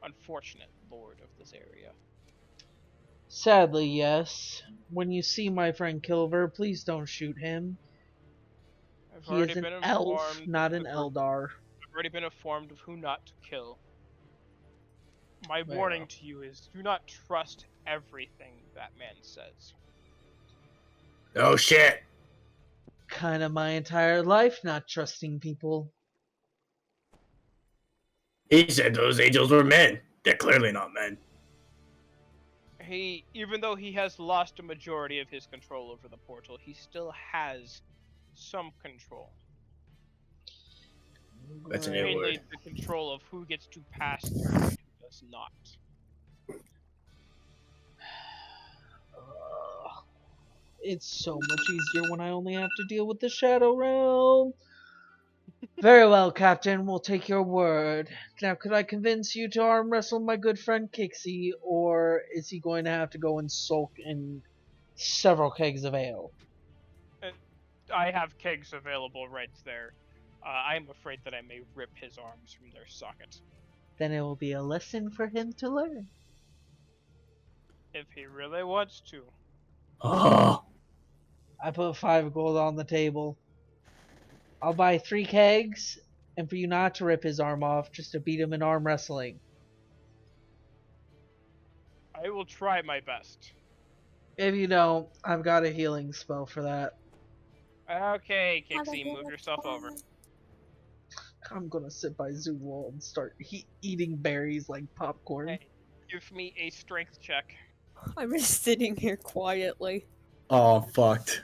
unfortunate lord of this area. Sadly, yes. When you see my friend Kilver, please don't shoot him. I've He already is an been elf, informed not of an the Eldar. I've already been informed of who not to kill. My Very warning well. to you is do not trust everything that man says. Oh shit! Kind of my entire life not trusting people. He said those angels were men. They're clearly not men. Even though he has lost a majority of his control over the portal, he still has some control. That's a new Right. word. Mainly the control of who gets to pass through and who does not. It's so much easier when I only have to deal with the Shadow Realm. Very well, Captain. We'll take your word. Now, could I convince you to arm wrestle my good friend Kixie, or is he going to have to go and sulk in several kegs of ale? I have kegs available right there. I'm afraid that I may rip his arms from their socket. Then it will be a lesson for him to learn. If he really wants to. Oh, I put 5 gold on the table. I'll buy 3 kegs, and for you not to rip his arm off, just to beat him in arm wrestling. I will try my best. If you don't, I've got a healing spell for that. Okay, How the Kixie, hell move is yourself that? over. I'm gonna sit by Zool and start eating berries like popcorn. Hey, give me a strength check. I'm just sitting here quietly. oh, fucked.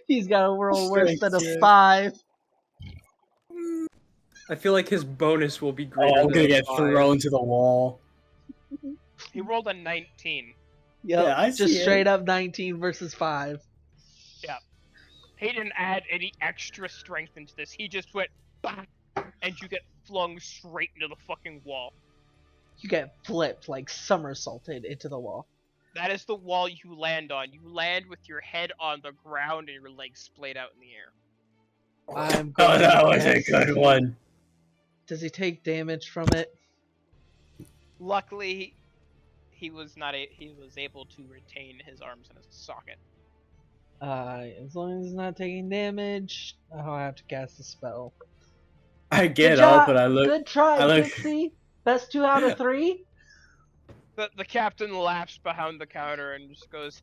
He's got a roll worse than a Strength, 5. I feel like his bonus will be Oh, greater I'm than gonna a get 5. thrown to the wall. He rolled a 19. Yep, Yeah, I just see it. straight up 19 versus 5. He didn't add any extra strength into this. He just went bah, and you get flung straight into the fucking wall. You get flipped, like somersaulted into the wall. That is the wall you land on. You land with your head on the ground and your legs splayed out in the air. I'm Oh, going that to was a guess- good one. Does he take damage from it? Luckily, he was able to retain his arms in his socket. As long as he's not taking damage, I'll have to cast the spell. I Good get job. up, but I look. Good try, I look- Pixie. Best 2 out of 3. The captain laughs behind the counter and just goes,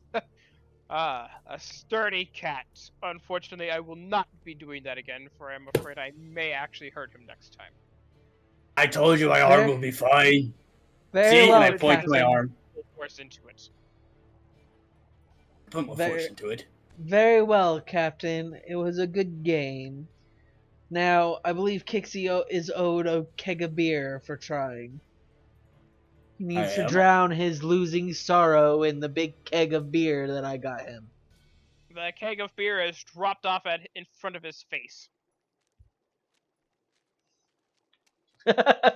"Ah, a sturdy cat. Unfortunately, I will not be doing that again, for I'm afraid I may actually hurt him next time." I told you my Fair. arm will be fine. Very See, well, and I point to my Captain. arm. Full force into it. Put more Very- force into it. Very well, Captain. It was a good game. Now, I believe Kixie is owed a keg of beer for trying. He needs to am? drown his losing sorrow in the big keg of beer that I got him. The keg of beer is dropped off in front of his face.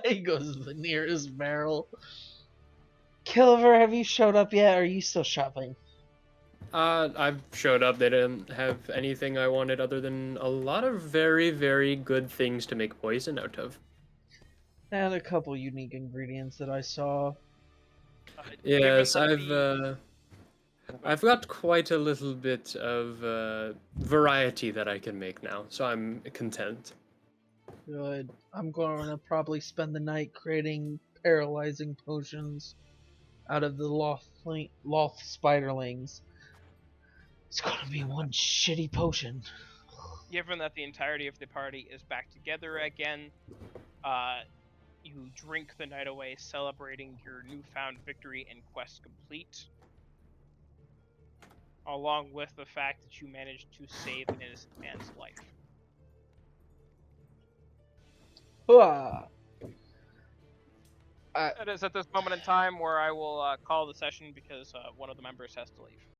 He goes to the nearest barrel. Kilver, have you showed up yet, or are you still shopping? I've showed up. They didn't have anything I wanted other than a lot of very, very good things to make poison out of. And a couple unique ingredients that I saw. Yes, Given that I've got quite a little bit of variety that I can make now, so I'm content. Good. I'm going to probably spend the night creating paralyzing potions out of the loth spiderlings. It's gonna be one shitty potion. Given that the entirety of the party is back together again, you drink the night away, celebrating your newfound victory and quest complete, along with the fact that you managed to save an innocent man's life. Hooah! It is at this moment in time where I will call the session because one of the members has to leave.